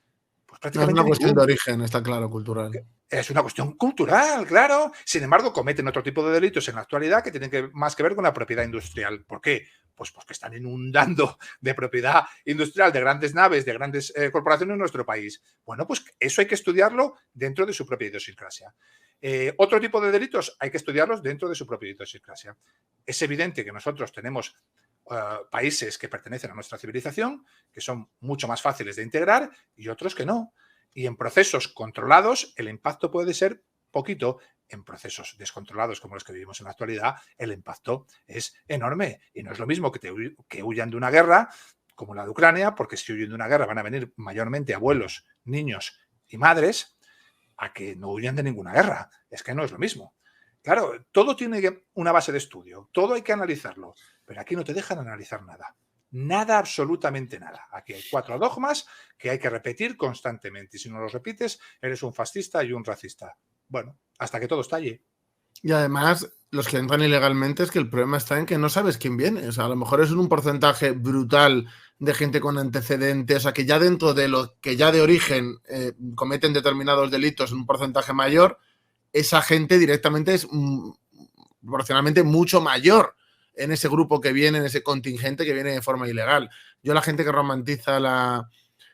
Pues No es prácticamente una cuestión de ningún. origen, está claro, cultural. Es una cuestión cultural, claro. Sin embargo, cometen otro tipo de delitos en la actualidad que tienen más que ver con la propiedad industrial. ¿Por qué? Pues porque están inundando de propiedad industrial de grandes naves, de grandes corporaciones en nuestro país. Bueno, pues eso hay que estudiarlo dentro de su propia idiosincrasia. Otro tipo de delitos hay que estudiarlos dentro de su propia idiosincrasia. Es evidente que nosotros tenemos países que pertenecen a nuestra civilización, que son mucho más fáciles de integrar, y otros que no. Y en procesos controlados el impacto puede ser poquito. En procesos descontrolados como los que vivimos en la actualidad, el impacto es enorme. Y no es lo mismo que huyan de una guerra como la de Ucrania, porque si huyen de una guerra van a venir mayormente abuelos, niños y madres, a que no huyan de ninguna guerra. Es que no es lo mismo. Claro, todo tiene una base de estudio, todo hay que analizarlo, pero aquí no te dejan analizar nada. Nada, absolutamente nada. Aquí hay 4 dogmas que hay que repetir constantemente y si no los repites, eres un fascista y un racista. Bueno, hasta que todo estalle. Y además, los que entran ilegalmente es que el problema está en que no sabes quién viene. O sea, a lo mejor es un porcentaje brutal de gente con antecedentes, o sea, que ya dentro de lo que ya de origen cometen determinados delitos en un porcentaje mayor, esa gente directamente es proporcionalmente mucho mayor en ese grupo que viene, en ese contingente que viene de forma ilegal. Yo la gente que romantiza la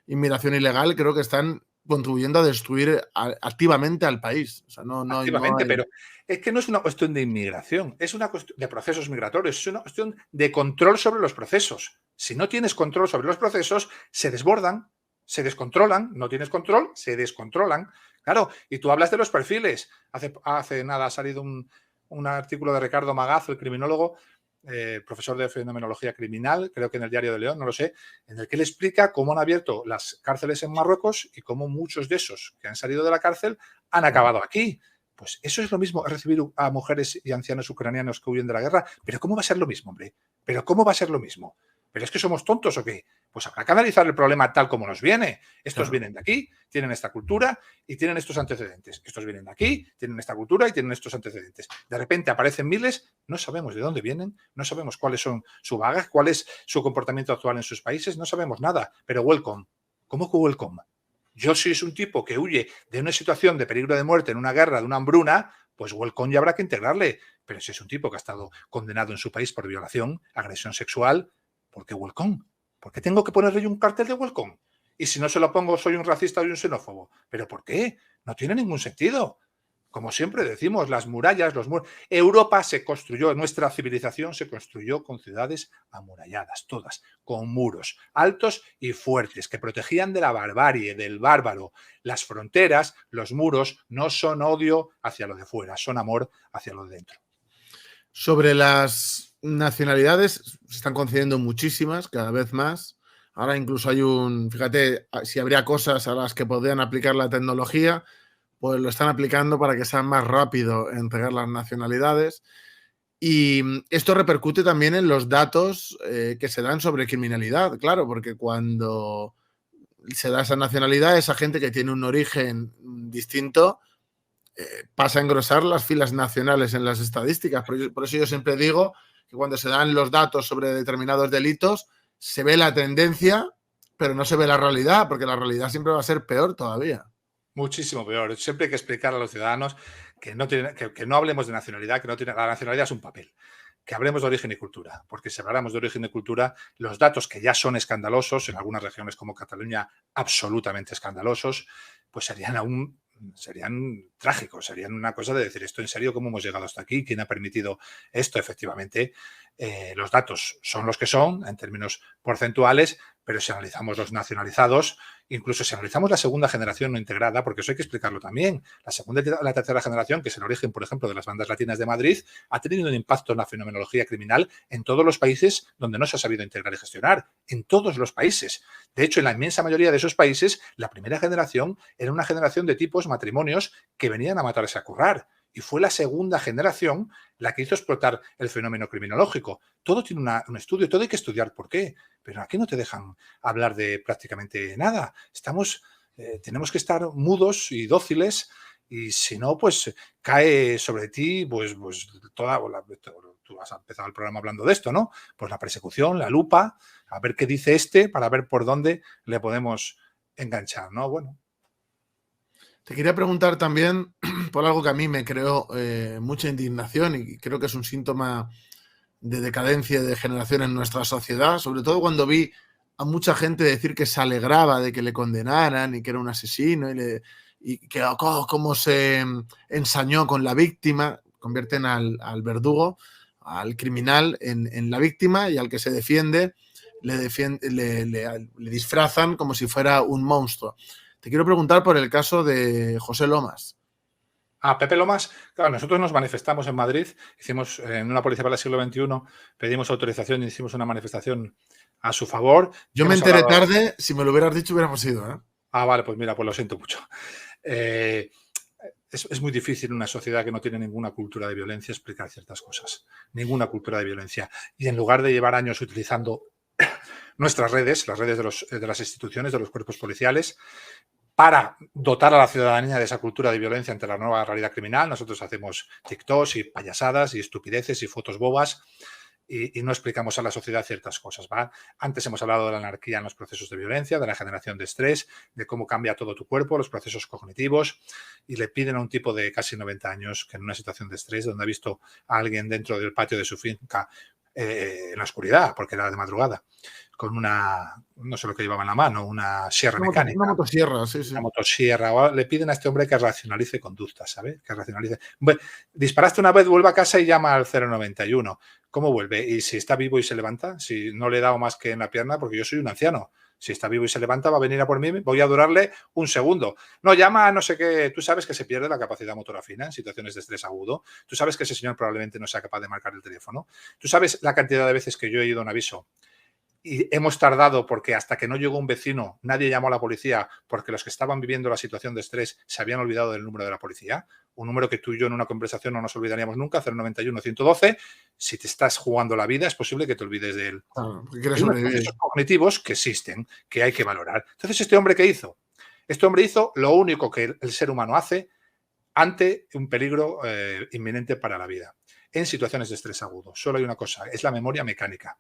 inmigración ilegal creo que están contribuyendo a destruir activamente al país. O sea, no Activamente, hay... pero es que no es una cuestión de inmigración, es una cuestión de procesos migratorios, es una cuestión de control sobre los procesos. Si no tienes control sobre los procesos, se desbordan, se descontrolan, no tienes control, se descontrolan. Claro, y tú hablas de los perfiles. Hace nada ha salido un artículo de Ricardo Magazo, el criminólogo, profesor de fenomenología criminal, creo que en el Diario de León, no lo sé, en el que él explica cómo han abierto las cárceles en Marruecos y cómo muchos de esos que han salido de la cárcel han acabado aquí. Pues eso es lo mismo, recibir a mujeres y ancianos ucranianos que huyen de la guerra. Pero ¿cómo va a ser lo mismo, hombre? ¿Pero cómo va a ser lo mismo? ¿Pero es que somos tontos o qué? Pues habrá que analizar el problema tal como nos viene. Estos vienen de aquí, tienen esta cultura y tienen estos antecedentes. Estos vienen de aquí, tienen esta cultura y tienen estos antecedentes. De repente aparecen miles, no sabemos de dónde vienen, no sabemos cuáles son su bagaje, cuál es su comportamiento actual en sus países, no sabemos nada. Pero welcome. ¿Cómo que welcome? Yo si es un tipo que huye de una situación de peligro de muerte en una guerra, de una hambruna, pues welcome ya habrá que integrarle. Pero si es un tipo que ha estado condenado en su país por violación, agresión sexual, ¿por qué welcome? ¿Por qué tengo que ponerle un cartel de welcome? Y si no se lo pongo, soy un racista y un xenófobo. ¿Pero por qué? No tiene ningún sentido. Como siempre decimos, las murallas, los muros. Europa se construyó, nuestra civilización se construyó con ciudades amuralladas, todas, con muros altos y fuertes que protegían de la barbarie, del bárbaro. Las fronteras, los muros, no son odio hacia lo de fuera, son amor hacia lo de dentro. Sobre las nacionalidades, se están concediendo muchísimas, cada vez más. Ahora incluso hay fíjate, si habría cosas a las que podrían aplicar la tecnología, pues lo están aplicando para que sea más rápido entregar las nacionalidades. Y esto repercute también en los datos que se dan sobre criminalidad, claro, porque cuando se da esa nacionalidad, esa gente que tiene un origen distinto pasa a engrosar las filas nacionales en las estadísticas. Por eso yo siempre digo que cuando se dan los datos sobre determinados delitos, se ve la tendencia, pero no se ve la realidad, porque la realidad siempre va a ser peor todavía. Muchísimo peor. Siempre hay que explicar a los ciudadanos que no hablemos de nacionalidad, que no tiene, la nacionalidad es un papel. Que hablemos de origen y cultura, porque si hablamos de origen y cultura, los datos que ya son escandalosos, en algunas regiones como Cataluña, absolutamente escandalosos, pues serían trágicos, serían una cosa de decir, esto en serio, ¿cómo hemos llegado hasta aquí? ¿Quién ha permitido esto? Efectivamente, los datos son los que son en términos porcentuales, pero si analizamos los nacionalizados, incluso si analizamos la segunda generación no integrada, porque eso hay que explicarlo también, la segunda y la tercera generación, que es el origen, por ejemplo, de las bandas latinas de Madrid, ha tenido un impacto en la fenomenología criminal en todos los países donde no se ha sabido integrar y gestionar, en todos los países. De hecho, en la inmensa mayoría de esos países, la primera generación era una generación de tipos, matrimonios, que venían a matarse a currar. Y fue la segunda generación la que hizo explotar el fenómeno criminológico. Todo tiene un estudio, todo hay que estudiar por qué. Pero aquí no te dejan hablar de prácticamente nada. Tenemos que estar mudos y dóciles y si no, pues cae sobre ti, pues tú has empezado el programa hablando de esto, ¿no? Pues la persecución, la lupa, a ver qué dice para ver por dónde le podemos enganchar, ¿no? Bueno, Te quería preguntar también por algo que a mí me creó mucha indignación y creo que es un síntoma de decadencia y de degeneración en nuestra sociedad, sobre todo cuando vi a mucha gente decir que se alegraba de que le condenaran y que era un asesino y que cómo se ensañó con la víctima, convierten al verdugo, al criminal en la víctima, y al que se defiende le disfrazan como si fuera un monstruo. Te quiero preguntar por el caso de José Lomas. Pepe Lomas, claro, nosotros nos manifestamos en Madrid, hicimos en una policía para el siglo XXI, pedimos autorización y hicimos una manifestación a su favor. Yo me enteré tarde, si me lo hubieras dicho hubiéramos ido, ¿eh? Vale, pues mira, pues lo siento mucho. Es muy difícil en una sociedad que no tiene ninguna cultura de violencia explicar ciertas cosas, ninguna cultura de violencia. Y en lugar de llevar años utilizando nuestras redes, las redes de las instituciones, de los cuerpos policiales, para dotar a la ciudadanía de esa cultura de violencia ante la nueva realidad criminal, nosotros hacemos TikToks y payasadas y estupideces y fotos bobas y no explicamos a la sociedad ciertas cosas, ¿va? Antes hemos hablado de la anarquía en los procesos de violencia, de la generación de estrés, de cómo cambia todo tu cuerpo, los procesos cognitivos, y le piden a un tipo de casi 90 años que en una situación de estrés, donde ha visto a alguien dentro del patio de su finca en la oscuridad, porque era de madrugada, con una, no sé lo que llevaba en la mano, una sierra mecánica. Una motosierra, sí. Una motosierra. Le piden a este hombre que racionalice conductas, ¿sabes? Que racionalice. Bueno, disparaste una vez, vuelve a casa y llama al 091. ¿Cómo vuelve? Y si está vivo y se levanta, si no le he dado más que en la pierna, porque yo soy un anciano. Si está vivo y se levanta, va a venir a por mí, voy a durarle un segundo. No, llama a no sé qué. Tú sabes que se pierde la capacidad motora fina en situaciones de estrés agudo. Tú sabes que ese señor probablemente no sea capaz de marcar el teléfono. Tú sabes la cantidad de veces que yo he ido a un aviso y hemos tardado porque hasta que no llegó un vecino, nadie llamó a la policía porque los que estaban viviendo la situación de estrés se habían olvidado del número de la policía. Un número que tú y yo en una conversación no nos olvidaríamos nunca, 091-112. Si te estás jugando la vida, es posible que te olvides de él. Hay unos procesos cognitivos que existen, que hay que valorar. Entonces, ¿este hombre qué hizo? Este hombre hizo lo único que el ser humano hace ante un peligro inminente para la vida, en situaciones de estrés agudo. Solo hay una cosa, es la memoria mecánica.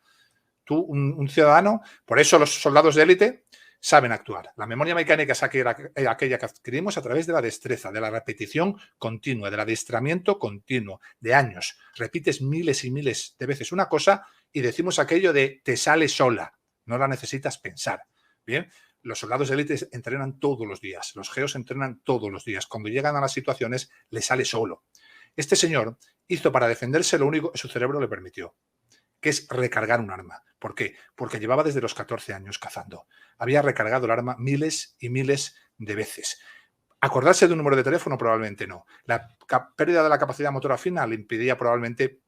Tú, un ciudadano, por eso los soldados de élite saben actuar. La memoria mecánica es aquella que adquirimos a través de la destreza, de la repetición continua, del adiestramiento continuo, de años. Repites miles y miles de veces una cosa y decimos aquello de te sale sola, no la necesitas pensar. Bien, los soldados de élite entrenan todos los días, los geos entrenan todos los días. Cuando llegan a las situaciones, les sale solo. Este señor hizo para defenderse lo único que su cerebro le permitió, que es recargar un arma. ¿Por qué? Porque llevaba desde los 14 años cazando. Había recargado el arma miles y miles de veces. ¿Acordarse de un número de teléfono? Probablemente no. La pérdida de la capacidad motora fina le impedía probablemente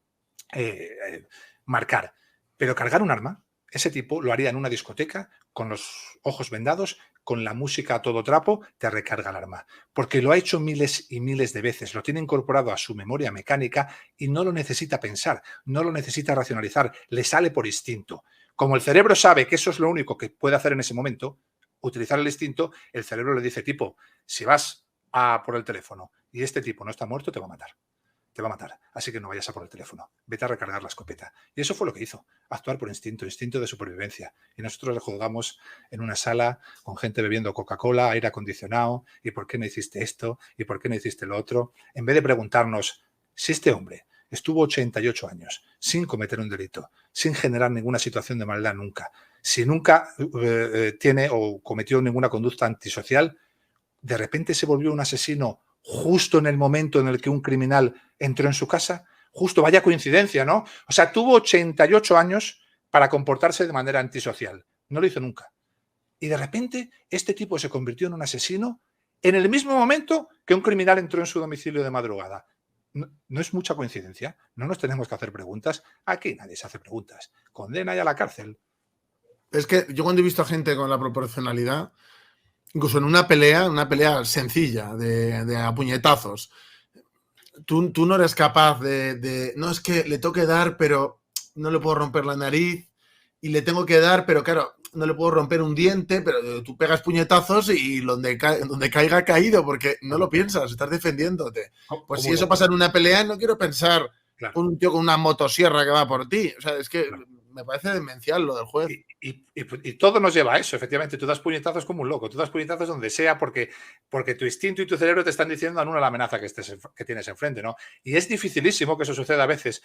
marcar. Pero cargar un arma, ese tipo lo haría en una discoteca, con los ojos vendados, con la música a todo trapo, te recarga el arma. Porque lo ha hecho miles y miles de veces, lo tiene incorporado a su memoria mecánica y no lo necesita pensar, no lo necesita racionalizar, le sale por instinto. Como el cerebro sabe que eso es lo único que puede hacer en ese momento, utilizar el instinto, el cerebro le dice, tipo, si vas a por el teléfono y este tipo no está muerto, te va a matar. Te va a matar, así que no vayas a por el teléfono, vete a recargar la escopeta. Y eso fue lo que hizo, actuar por instinto, instinto de supervivencia. Y nosotros le juzgamos en una sala con gente bebiendo Coca-Cola, aire acondicionado, ¿y por qué no hiciste esto? ¿Y por qué no hiciste lo otro? En vez de preguntarnos si este hombre estuvo 88 años sin cometer un delito, sin generar ninguna situación de maldad nunca, si nunca tiene o cometió ninguna conducta antisocial, de repente se volvió un asesino justo en el momento en el que un criminal entró en su casa, justo, vaya coincidencia, ¿no? O sea, tuvo 88 años para comportarse de manera antisocial. No lo hizo nunca. Y de repente, este tipo se convirtió en un asesino en el mismo momento que un criminal entró en su domicilio de madrugada. No es mucha coincidencia. No nos tenemos que hacer preguntas. Aquí nadie se hace preguntas. Condena y a la cárcel. Es que yo cuando he visto a gente con la proporcionalidad, incluso en una pelea sencilla, de a puñetazos, tú no eres capaz no, es que le tengo que dar, pero no le puedo romper la nariz, y le tengo que dar, pero claro, no le puedo romper un diente, pero tú pegas puñetazos y donde caiga ha caído, porque no lo piensas, estás defendiéndote. Pues si eso pasa en una pelea, no quiero pensar un tío con una motosierra que va por ti. O sea, es que me parece demencial lo del juez. Y todo nos lleva a eso, efectivamente. Tú das puñetazos como un loco, tú das puñetazos donde sea porque tu instinto y tu cerebro te están diciendo anula la amenaza que tienes enfrente, ¿no? Y es dificilísimo que eso suceda a veces.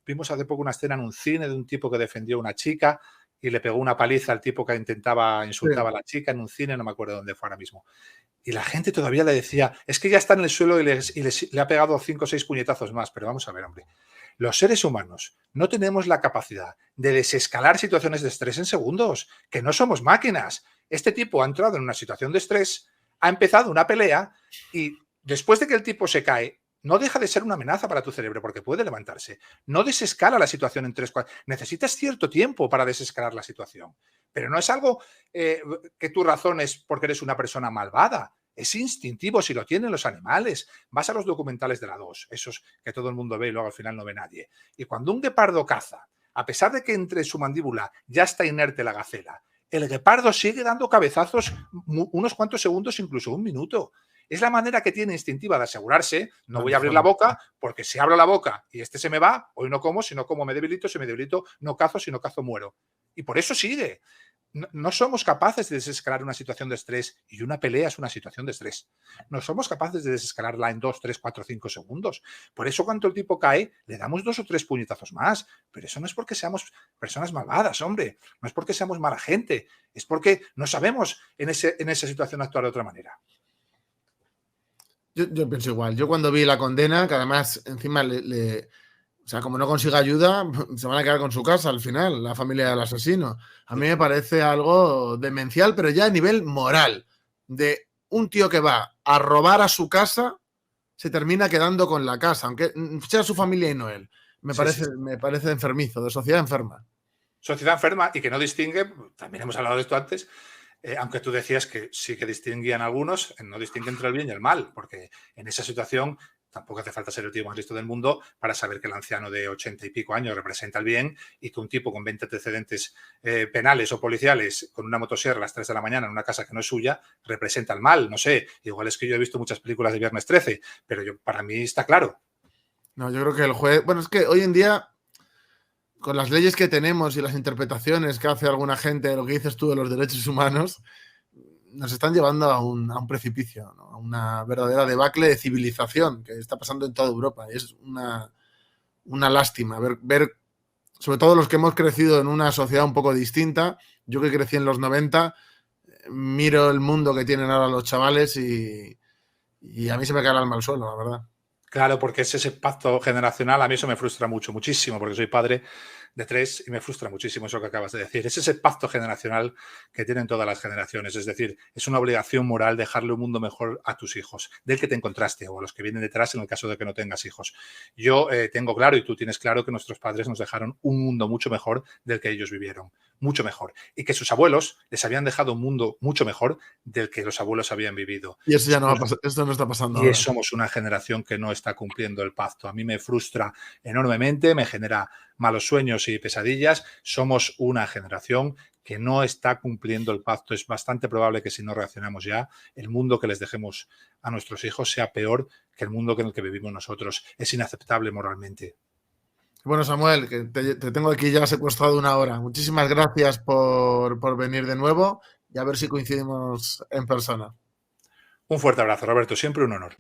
Vimos hace poco una escena en un cine de un tipo que defendió a una chica y le pegó una paliza al tipo que insultaba a la chica en un cine, no me acuerdo dónde fue ahora mismo. Y la gente todavía le decía, es que ya está en el suelo y le ha pegado 5 o 6 puñetazos más. Pero vamos a ver, hombre. Los seres humanos no tenemos la capacidad de desescalar situaciones de estrés en segundos, que no somos máquinas. Este tipo ha entrado en una situación de estrés, ha empezado una pelea y después de que el tipo se cae, no deja de ser una amenaza para tu cerebro porque puede levantarse. No desescala la situación en 3-4. Necesitas cierto tiempo para desescalar la situación, pero no es algo que tú razones porque eres una persona malvada. Es instintivo, si lo tienen los animales. Vas a los documentales de la 2, esos que todo el mundo ve y luego al final no ve nadie. Y cuando un guepardo caza, a pesar de que entre su mandíbula ya está inerte la gacela, el guepardo sigue dando cabezazos unos cuantos segundos, incluso un minuto. Es la manera que tiene instintiva de asegurarse, no voy a abrir la boca, porque si abro la boca y este se me va, hoy no como, si no como me debilito, si me debilito no cazo, si no cazo muero. Y por eso sigue. No somos capaces de desescalar una situación de estrés y una pelea es una situación de estrés. No somos capaces de desescalarla en 2, 3, 4, 5 segundos. Por eso cuando el tipo cae, le damos 2 o 3 puñetazos más. Pero eso no es porque seamos personas malvadas, hombre. No es porque seamos mala gente. Es porque no sabemos en esa situación actuar de otra manera. Yo pienso igual. Yo cuando vi la condena, que además encima o sea, como no consiga ayuda, se van a quedar con su casa al final, la familia del asesino. A mí me parece algo demencial, pero ya a nivel moral. De un tío que va a robar a su casa, se termina quedando con la casa, aunque sea su familia y no él. Me parece enfermizo, de sociedad enferma. Sociedad enferma y que no distingue, también hemos hablado de esto antes, aunque tú decías que sí que distinguían algunos, no distingue entre el bien y el mal, porque en esa situación tampoco hace falta ser el tío más listo del mundo para saber que el anciano de 80 y pico años representa el bien y que un tipo con 20 antecedentes penales o policiales con una motosierra a las 3 de la mañana en una casa que no es suya representa el mal. No sé, igual es que yo he visto muchas películas de Viernes 13, pero para mí está claro. No, yo creo que el juez... Bueno, es que hoy en día, con las leyes que tenemos y las interpretaciones que hace alguna gente de lo que dices tú de los derechos humanos, nos están llevando a un precipicio, ¿no? A una verdadera debacle de civilización que está pasando en toda Europa. Y es una lástima ver, sobre todo los que hemos crecido en una sociedad un poco distinta. Yo que crecí en los 90, miro el mundo que tienen ahora los chavales y a mí se me cae el alma al suelo, la verdad. Claro, porque es ese pacto generacional. A mí eso me frustra muchísimo, porque soy padre de 3 y me frustra muchísimo eso que acabas de decir. Es ese pacto generacional que tienen todas las generaciones. Es decir, es una obligación moral dejarle un mundo mejor a tus hijos, del que te encontraste o a los que vienen detrás en el caso de que no tengas hijos. Yo tengo claro y tú tienes claro que nuestros padres nos dejaron un mundo mucho mejor del que ellos vivieron. Mucho mejor. Y que sus abuelos les habían dejado un mundo mucho mejor del que los abuelos habían vivido. Y eso ya no va a pasar, esto no está pasando ahora. Y somos una generación que no está cumpliendo el pacto. A mí me frustra enormemente, me genera malos sueños y pesadillas. Somos una generación que no está cumpliendo el pacto. Es bastante probable que si no reaccionamos ya, el mundo que les dejemos a nuestros hijos sea peor que el mundo en el que vivimos nosotros. Es inaceptable moralmente. Bueno, Samuel, que te tengo aquí ya secuestrado 1 hora. Muchísimas gracias por venir de nuevo y a ver si coincidimos en persona. Un fuerte abrazo, Roberto. Siempre un honor.